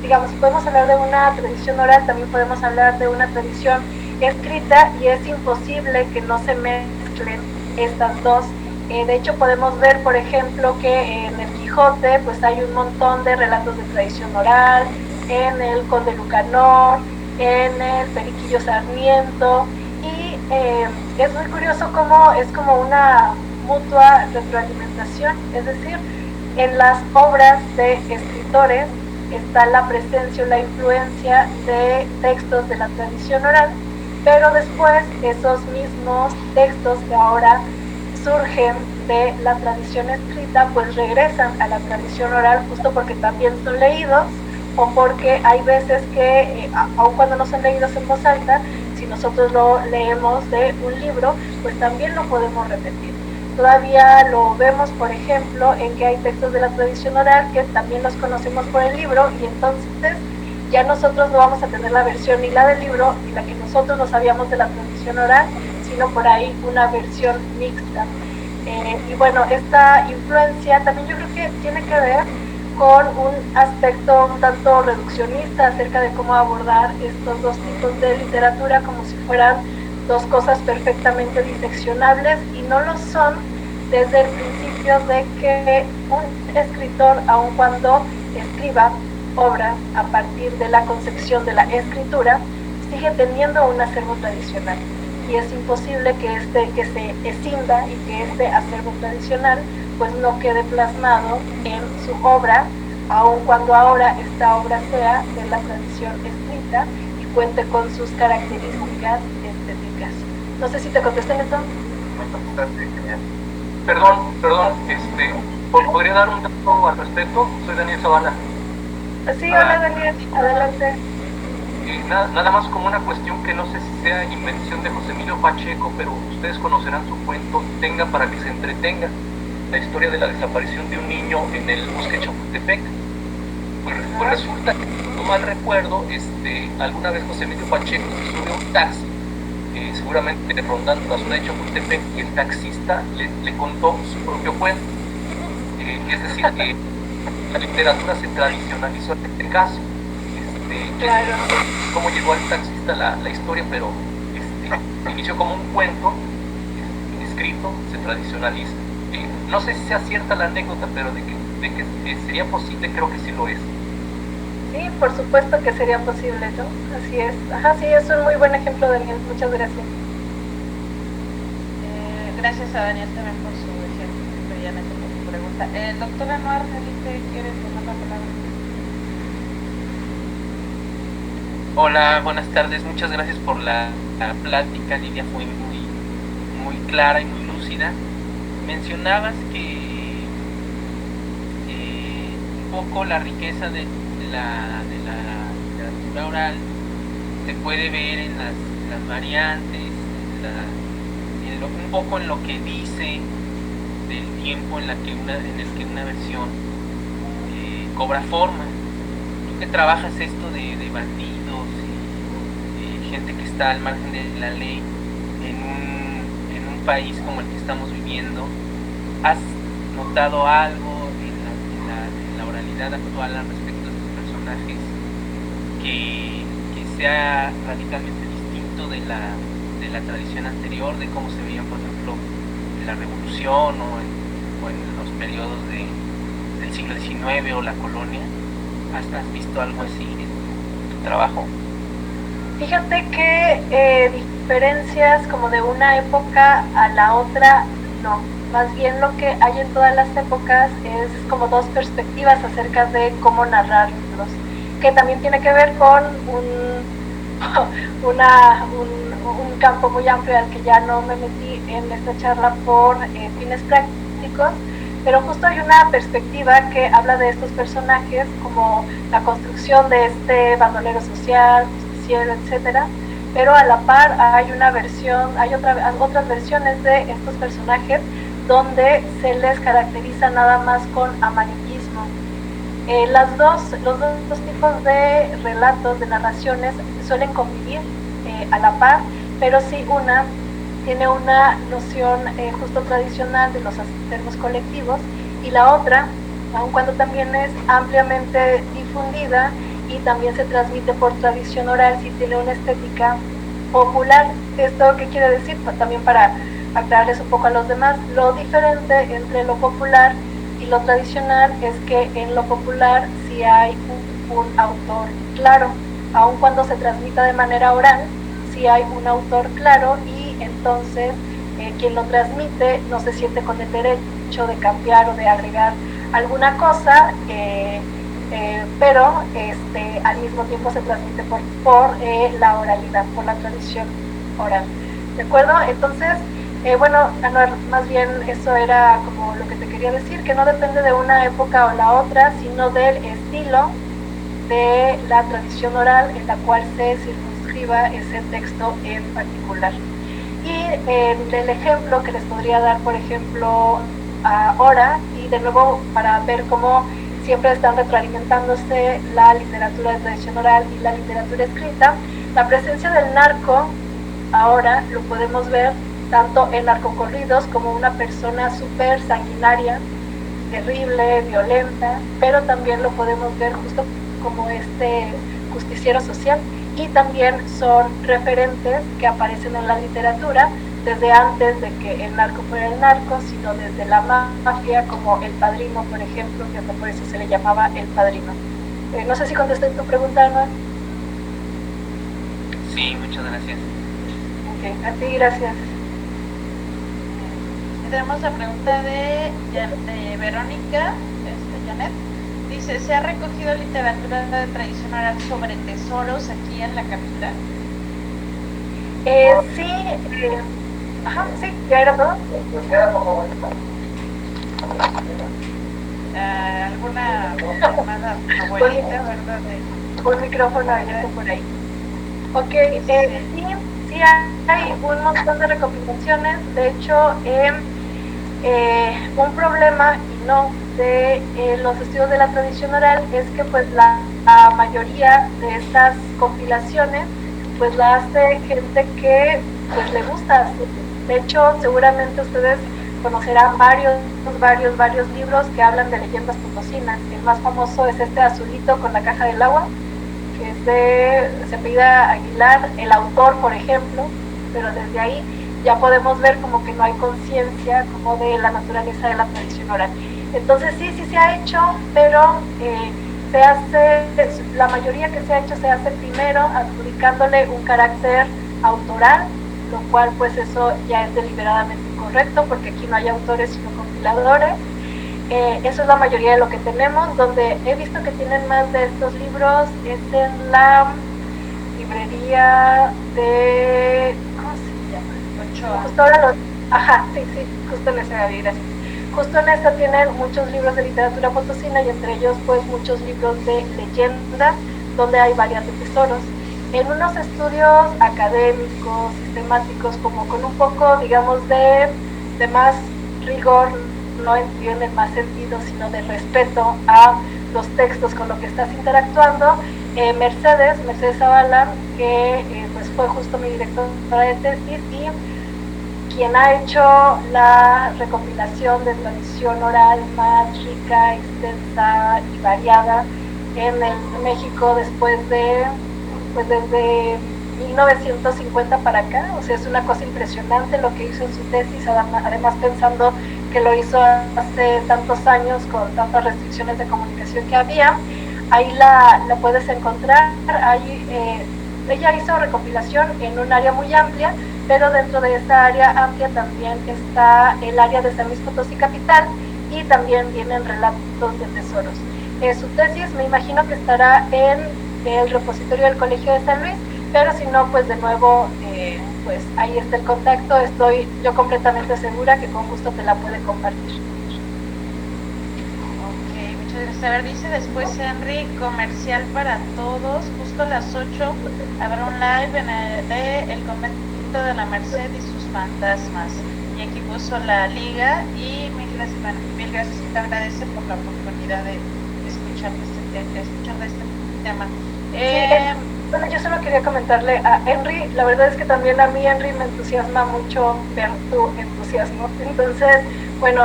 digamos, si podemos hablar de una tradición oral, también podemos hablar de una tradición escrita, y es imposible que no se mezclen estas dos. De hecho, podemos ver, por ejemplo, que en el Quijote pues hay un montón de relatos de tradición oral, en el Conde Lucanor, en el Periquillo Sarmiento, y es muy curioso cómo es como una mutua retroalimentación, es decir, en las obras de escritores está la presencia o la influencia de textos de la tradición oral, pero después esos mismos textos que ahora surgen de la tradición escrita pues regresan a la tradición oral, justo porque también son leídos, o porque hay veces que aun cuando no son leídos en voz alta, si nosotros lo leemos de un libro, pues también lo podemos repetir. Todavía lo vemos, por ejemplo, en que hay textos de la tradición oral que también los conocemos por el libro, y entonces ya nosotros no vamos a tener la versión ni la del libro ni la que nosotros no sabíamos de la tradición oral, sino por ahí una versión mixta. Y bueno, esta influencia también yo creo que tiene que ver con un aspecto un tanto reduccionista acerca de cómo abordar estos dos tipos de literatura como si fueran dos cosas perfectamente diseccionables, y no lo son desde el principio de que un escritor, aun cuando escriba obras a partir de la concepción de la escritura, sigue teniendo un acervo tradicional, y es imposible que se escinda y que este acervo tradicional pues no quede plasmado en su obra, aun cuando ahora esta obra sea de la tradición escrita y cuente con sus características estéticas. No sé si te contesté, Neto. Me contestaste, genial. Perdón, ¿podría dar un dato al respecto? Soy Daniel Zavala. Sí, hola Daniel, adelante. nada más como una cuestión que no sé si sea invención de José Emilio Pacheco, pero ustedes conocerán su cuento Tenga para que se entretenga, la historia de la desaparición de un niño en el bosque de Chapultepec. Pues resulta que, si no mal recuerdo, alguna vez José Emilio Pacheco se sube a un taxi, seguramente rondando la zona de Chapultepec, y el taxista le contó su propio cuento. Es decir, que la literatura se tradicionalizó en este caso. Claro. Cómo llegó al taxista la historia, pero inició como un cuento escrito, se tradicionaliza. No sé si sea cierta la anécdota, pero de que sería posible, creo que sí lo es. Sí, por supuesto que sería posible, ¿no? Así es. Ajá, sí, es un muy buen ejemplo, Daniel. Muchas gracias. Gracias a Daniel también por su ejemplo y a Neto por su pregunta. Doctora Anuar, ¿quiere tomar la palabra? Hola, buenas tardes. Muchas gracias por la plática. Lidia fue muy clara y muy lúcida. Mencionabas que un poco la riqueza de la literatura oral se puede ver en las variantes, un poco en lo que dice del tiempo en el que una versión cobra forma. Tú que trabajas esto de bandidos y gente que está al margen de la ley en un país como el que estamos viviendo, ¿has notado algo en la oralidad actual al respecto de estos personajes que sea radicalmente distinto de la tradición anterior, de cómo se veían, por ejemplo, en la Revolución o en los periodos del siglo XIX o la colonia? ¿Has visto algo así en tu trabajo? Fíjate que diferencias como de una época a la otra, no. Más bien lo que hay en todas las épocas es como dos perspectivas acerca de cómo narrarlos, que también tiene que ver con un campo muy amplio al que ya no me metí en esta charla por fines prácticos, pero justo hay una perspectiva que habla de estos personajes como la construcción de este bandolero social, justiciero, etcétera, pero a la par hay otras versiones de estos personajes donde se les caracteriza nada más con amarillismo. Los dos tipos de relatos, de narraciones, suelen convivir a la par, pero sí una tiene una noción justo tradicional de los acervos colectivos, y la otra, aun cuando también es ampliamente difundida y también se transmite por tradición oral, sí tiene una estética popular. ¿Esto qué quiere decir? Pues también para aclararles un poco a los demás, lo diferente entre lo popular y lo tradicional es que en lo popular sí hay un autor claro, aun cuando se transmita de manera oral, sí hay un autor claro, y entonces quien lo transmite no se siente con el derecho de cambiar o de agregar alguna cosa, pero al mismo tiempo se transmite por la oralidad, por la tradición oral. ¿De acuerdo? Entonces, bueno, Anuar, más bien eso era como lo que te quería decir, que no depende de una época o la otra, sino del estilo de la tradición oral en la cual se circunscriba ese texto en particular. Y el ejemplo que les podría dar, por ejemplo, ahora, y de nuevo para ver cómo siempre están retroalimentándose la literatura de tradición oral y la literatura escrita, la presencia del narco ahora lo podemos ver tanto en narcocorridos como una persona súper sanguinaria, terrible, violenta, pero también lo podemos ver justo como este justiciero social, y también son referentes que aparecen en la literatura desde antes de que el narco fuera el narco, sino desde la mafia, como El Padrino, por ejemplo, que hasta por eso se le llamaba El Padrino. No sé si contesté tu pregunta, Ana. Sí, muchas gracias. Okay, a ti gracias. Tenemos la pregunta de Verónica, Janet. Dice, ¿se ha recogido literatura tradición oral sobre tesoros aquí en la capital? Sí, sí, ya era todo. ¿Alguna llamada abuelita, verdad? Un micrófono abierto por ahí. Ok, sí, sí hay un montón de recopilaciones. De hecho, un problema y no de los estudios de la tradición oral es que pues la mayoría de estas compilaciones pues la hace gente que pues le gusta. De hecho, seguramente ustedes conocerán varios libros que hablan de leyendas potosinas. El más famoso es este azulito con la caja del agua, que es de, se apellida Aguilar, el autor, por ejemplo, pero desde ahí ya podemos ver como que no hay conciencia como de la naturaleza de la tradición oral. Entonces sí se ha hecho, pero se hace, la mayoría que se ha hecho se hace primero adjudicándole un carácter autoral, lo cual pues eso ya es deliberadamente incorrecto porque aquí no hay autores sino compiladores. Eso es la mayoría de lo que tenemos. Donde he visto que tienen más de estos libros es en la librería de, ¿cómo se llama? Ochoa. Justo ahora ajá, sí, justo en esa, gracias. Justo en esta tienen muchos libros de literatura potosina y entre ellos pues muchos libros de leyendas donde hay varias de tesoros. En unos estudios académicos, sistemáticos, como con un poco, digamos, de más rigor, no en el más sentido, sino de respeto a los textos con los que estás interactuando, Mercedes Zavala, que pues fue justo mi directora de tesis y quien ha hecho la recopilación de tradición oral más rica, extensa y variada en el México después de, pues desde 1950 para acá. O sea, es una cosa impresionante lo que hizo en su tesis, además pensando que lo hizo hace tantos años con tantas restricciones de comunicación que había. Ahí la puedes encontrar. Ahí, ella hizo recopilación en un área muy amplia, pero dentro de esa área amplia también está el área de San Luis Potosí capital y también vienen relatos de tesoros. Su tesis me imagino que estará en el repositorio del Colegio de San Luis, pero si no, pues de nuevo, pues ahí está el contacto. Estoy yo completamente segura que con gusto te la puede compartir. Ok, muchas gracias. A ver, dice después Henry, comercial para todos, justo a las 8 habrá un live en el convento de la Merced y sus fantasmas. Y aquí puso la liga y mil gracias y te agradece por la oportunidad de escuchar de este tema. Bueno, yo solo quería comentarle a Henry, la verdad es que también a mí, Henry, me entusiasma mucho ver tu entusiasmo. Entonces, bueno,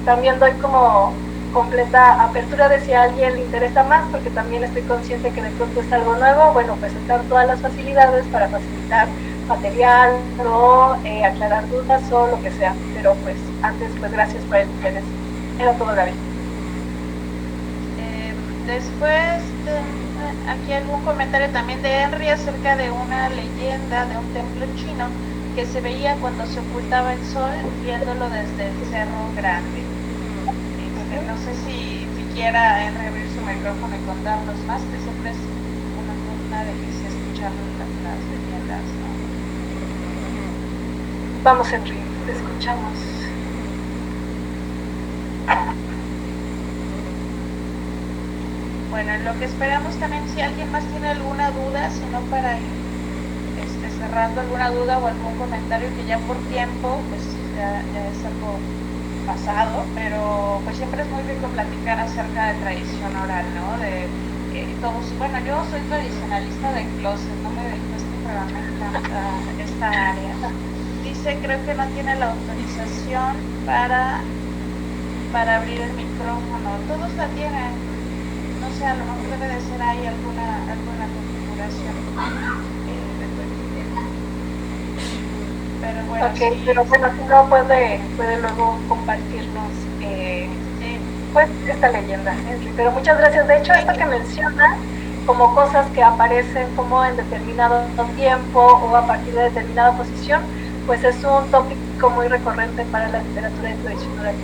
también doy como completa apertura de si a alguien le interesa más, porque también estoy consciente que de pronto es algo nuevo. Bueno, pues están todas las facilidades para facilitar material o aclarar dudas o lo que sea. Pero pues antes, pues gracias por el interés. Era todo, Gaby. Después, aquí algún comentario también de Henry acerca de una leyenda de un templo chino que se veía cuando se ocultaba el sol viéndolo desde el Cerro Grande. No sé si quiera Henry abrir su micrófono y contarnos más, que siempre es una delicia escuchar las leyendas, ¿no? Vamos, Henry, te escuchamos. Bueno, lo que esperamos también, si alguien más tiene alguna duda, si no para ir cerrando alguna duda o algún comentario que ya por tiempo, pues ya es algo pasado, pero pues siempre es muy rico platicar acerca de tradición oral, ¿no? De todos, bueno, yo soy tradicionalista de closet, no me dedico a este programa, me encanta esta área. Dice, creo que no tiene la autorización para abrir el micrófono, todos la tienen. No sé, a lo mejor debe de ser ahí alguna configuración. Pero bueno, ok, sí, pero bueno, si no puede luego compartirnos pues esta leyenda, Henry. Pero muchas gracias. De hecho, esto que menciona como cosas que aparecen como en determinado tiempo o a partir de determinada posición, pues es un tópico muy recurrente para la literatura de tradición oral.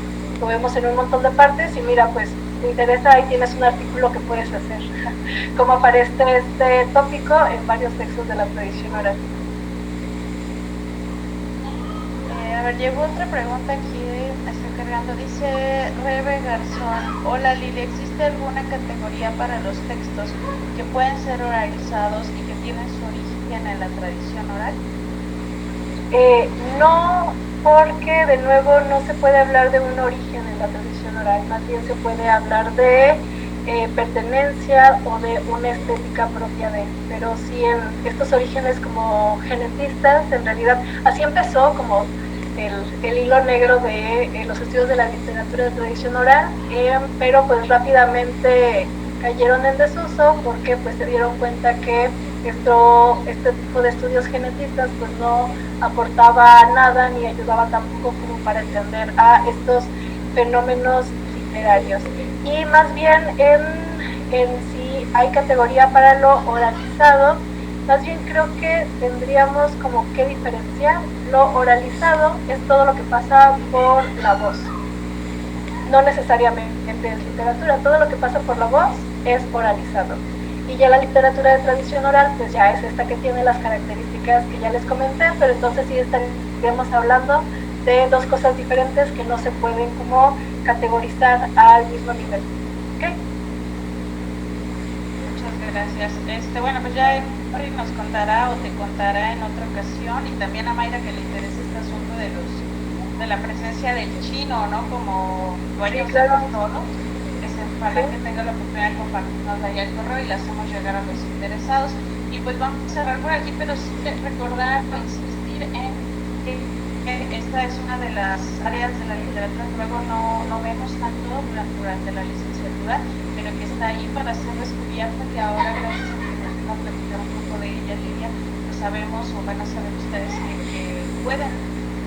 Lo vemos en un montón de partes y mira, pues te interesa, ahí tienes un artículo que puedes hacer, cómo aparece este tópico en varios textos de la tradición oral. A ver, llegó otra pregunta aquí, estoy cargando, dice Rebe Garzón, hola Lili, ¿existe alguna categoría para los textos que pueden ser oralizados y que tienen su origen origen en la tradición oral? No, porque de nuevo no se puede hablar de un origen en la tradición oral, más bien se puede hablar de pertenencia o de una estética propia de, pero sí en estos orígenes como genetistas, en realidad así empezó como el hilo negro de los estudios de la literatura de tradición oral, pero pues rápidamente cayeron en desuso porque pues se dieron cuenta que este tipo de estudios genetistas pues no aportaba nada ni ayudaba tampoco como para entender a estos fenómenos literarios. Y más bien en si hay categoría para lo oralizado, más bien creo que tendríamos como que diferenciar. Lo oralizado es todo lo que pasa por la voz, no necesariamente es literatura, todo lo que pasa por la voz es oralizado. Y ya la literatura de tradición oral, pues ya es esta que tiene las características que ya les comenté, pero entonces sí estaríamos hablando de dos cosas diferentes que no se pueden como categorizar al mismo nivel. ¿Okay? Muchas gracias. Bueno, pues ya Henry nos contará o te contará en otra ocasión, y también a Mayra que le interesa este asunto de la presencia del chino, ¿no? Como dueños de los tonos. Ojalá que tenga la oportunidad de compartirnos ahí el correo y le hacemos llegar a los interesados. Y pues vamos a cerrar por aquí, pero sí recordar o insistir en que esta es una de las áreas de la literatura que luego no vemos tanto durante la licenciatura, pero que está ahí para ser descubierta, que ahora gracias a que nos vamos a platicar un poco de ella, Lidia, pues sabemos o van a saber ustedes que pueden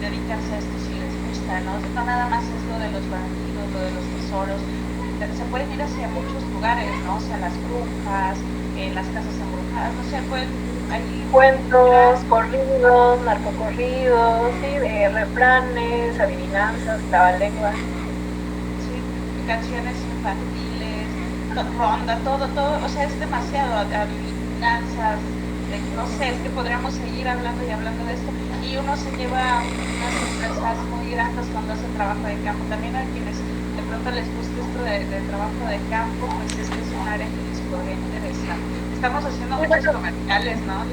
dedicarse a esto si les gusta, ¿no? No nada más es lo de los bandidos, lo de los tesoros. Se pueden ir hacia muchos lugares, ¿no? O sea, las brujas, las casas embrujadas, no sé, hay cuentos, corridos, narcocorridos, ¿sí? Refranes, adivinanzas, trabalenguas. Sí, canciones infantiles, ronda, todo, o sea, es demasiado, adivinanzas, no sé, es que podríamos seguir hablando y hablando de esto, y uno se lleva unas sorpresas muy grandes cuando hace trabajo de campo. También a quienes de pronto les gusta esto de trabajo de campo, pues es que es un área que les podría interesar. Estamos haciendo muchos comerciales, ¿no?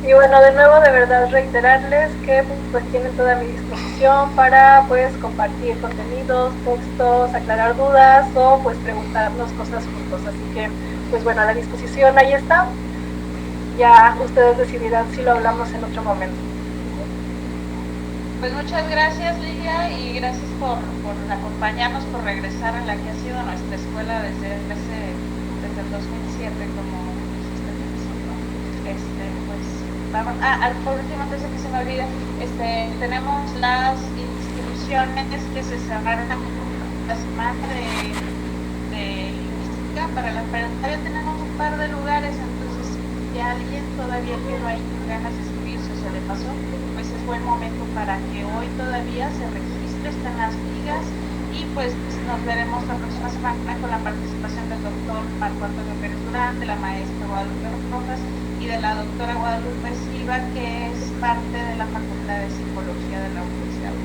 Y bueno, de nuevo, de verdad, reiterarles que pues tienen toda mi disposición para pues compartir contenidos, textos, aclarar dudas o pues preguntarnos cosas juntos. Así que, pues bueno, a la disposición ahí está. Ya ustedes decidirán si lo hablamos en otro momento. Pues muchas gracias, Lidia, y gracias por acompañarnos, por regresar a la que ha sido nuestra escuela desde el 2007, como dijiste. Pues vamos, por último, antes de que se me olvide, tenemos las inscripciones que se cerraron la semana de lingüística para la preparatoria. Tenemos un par de lugares, entonces si alguien todavía quedó ahí con ganas de inscribirse o se le pasó, pues es buen momento para que hoy todavía se registre, están las ligas, y pues nos veremos la próxima semana con la participación del doctor Marco Antonio Pérez Durán, de la maestra Guadalupe Rojas y de la doctora Guadalupe Silva, que es parte de la Facultad de Psicología de la Universidad.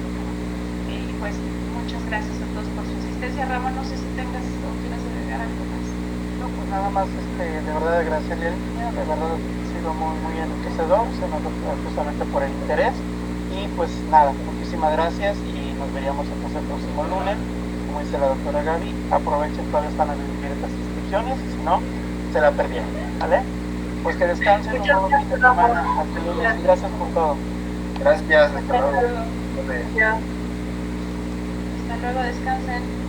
Y pues muchas gracias a todos por su asistencia. Ramón, no sé si tengas o quieras agregar algo más. No, pues nada más, de verdad agradecerle a Lidia, de verdad ha sido muy enriquecedor, se nos justamente por el interés, y pues nada, muchísimas gracias y nos veríamos entonces el próximo lunes. Como dice la doctora Gaby, aprovechen, todavía están abiertas inscripciones, y si no, se la perdieron, ¿vale? Pues que descansen, un buen fin de semana, hasta lunes, y gracias por todo. Gracias, hasta luego. Hasta luego, descansen.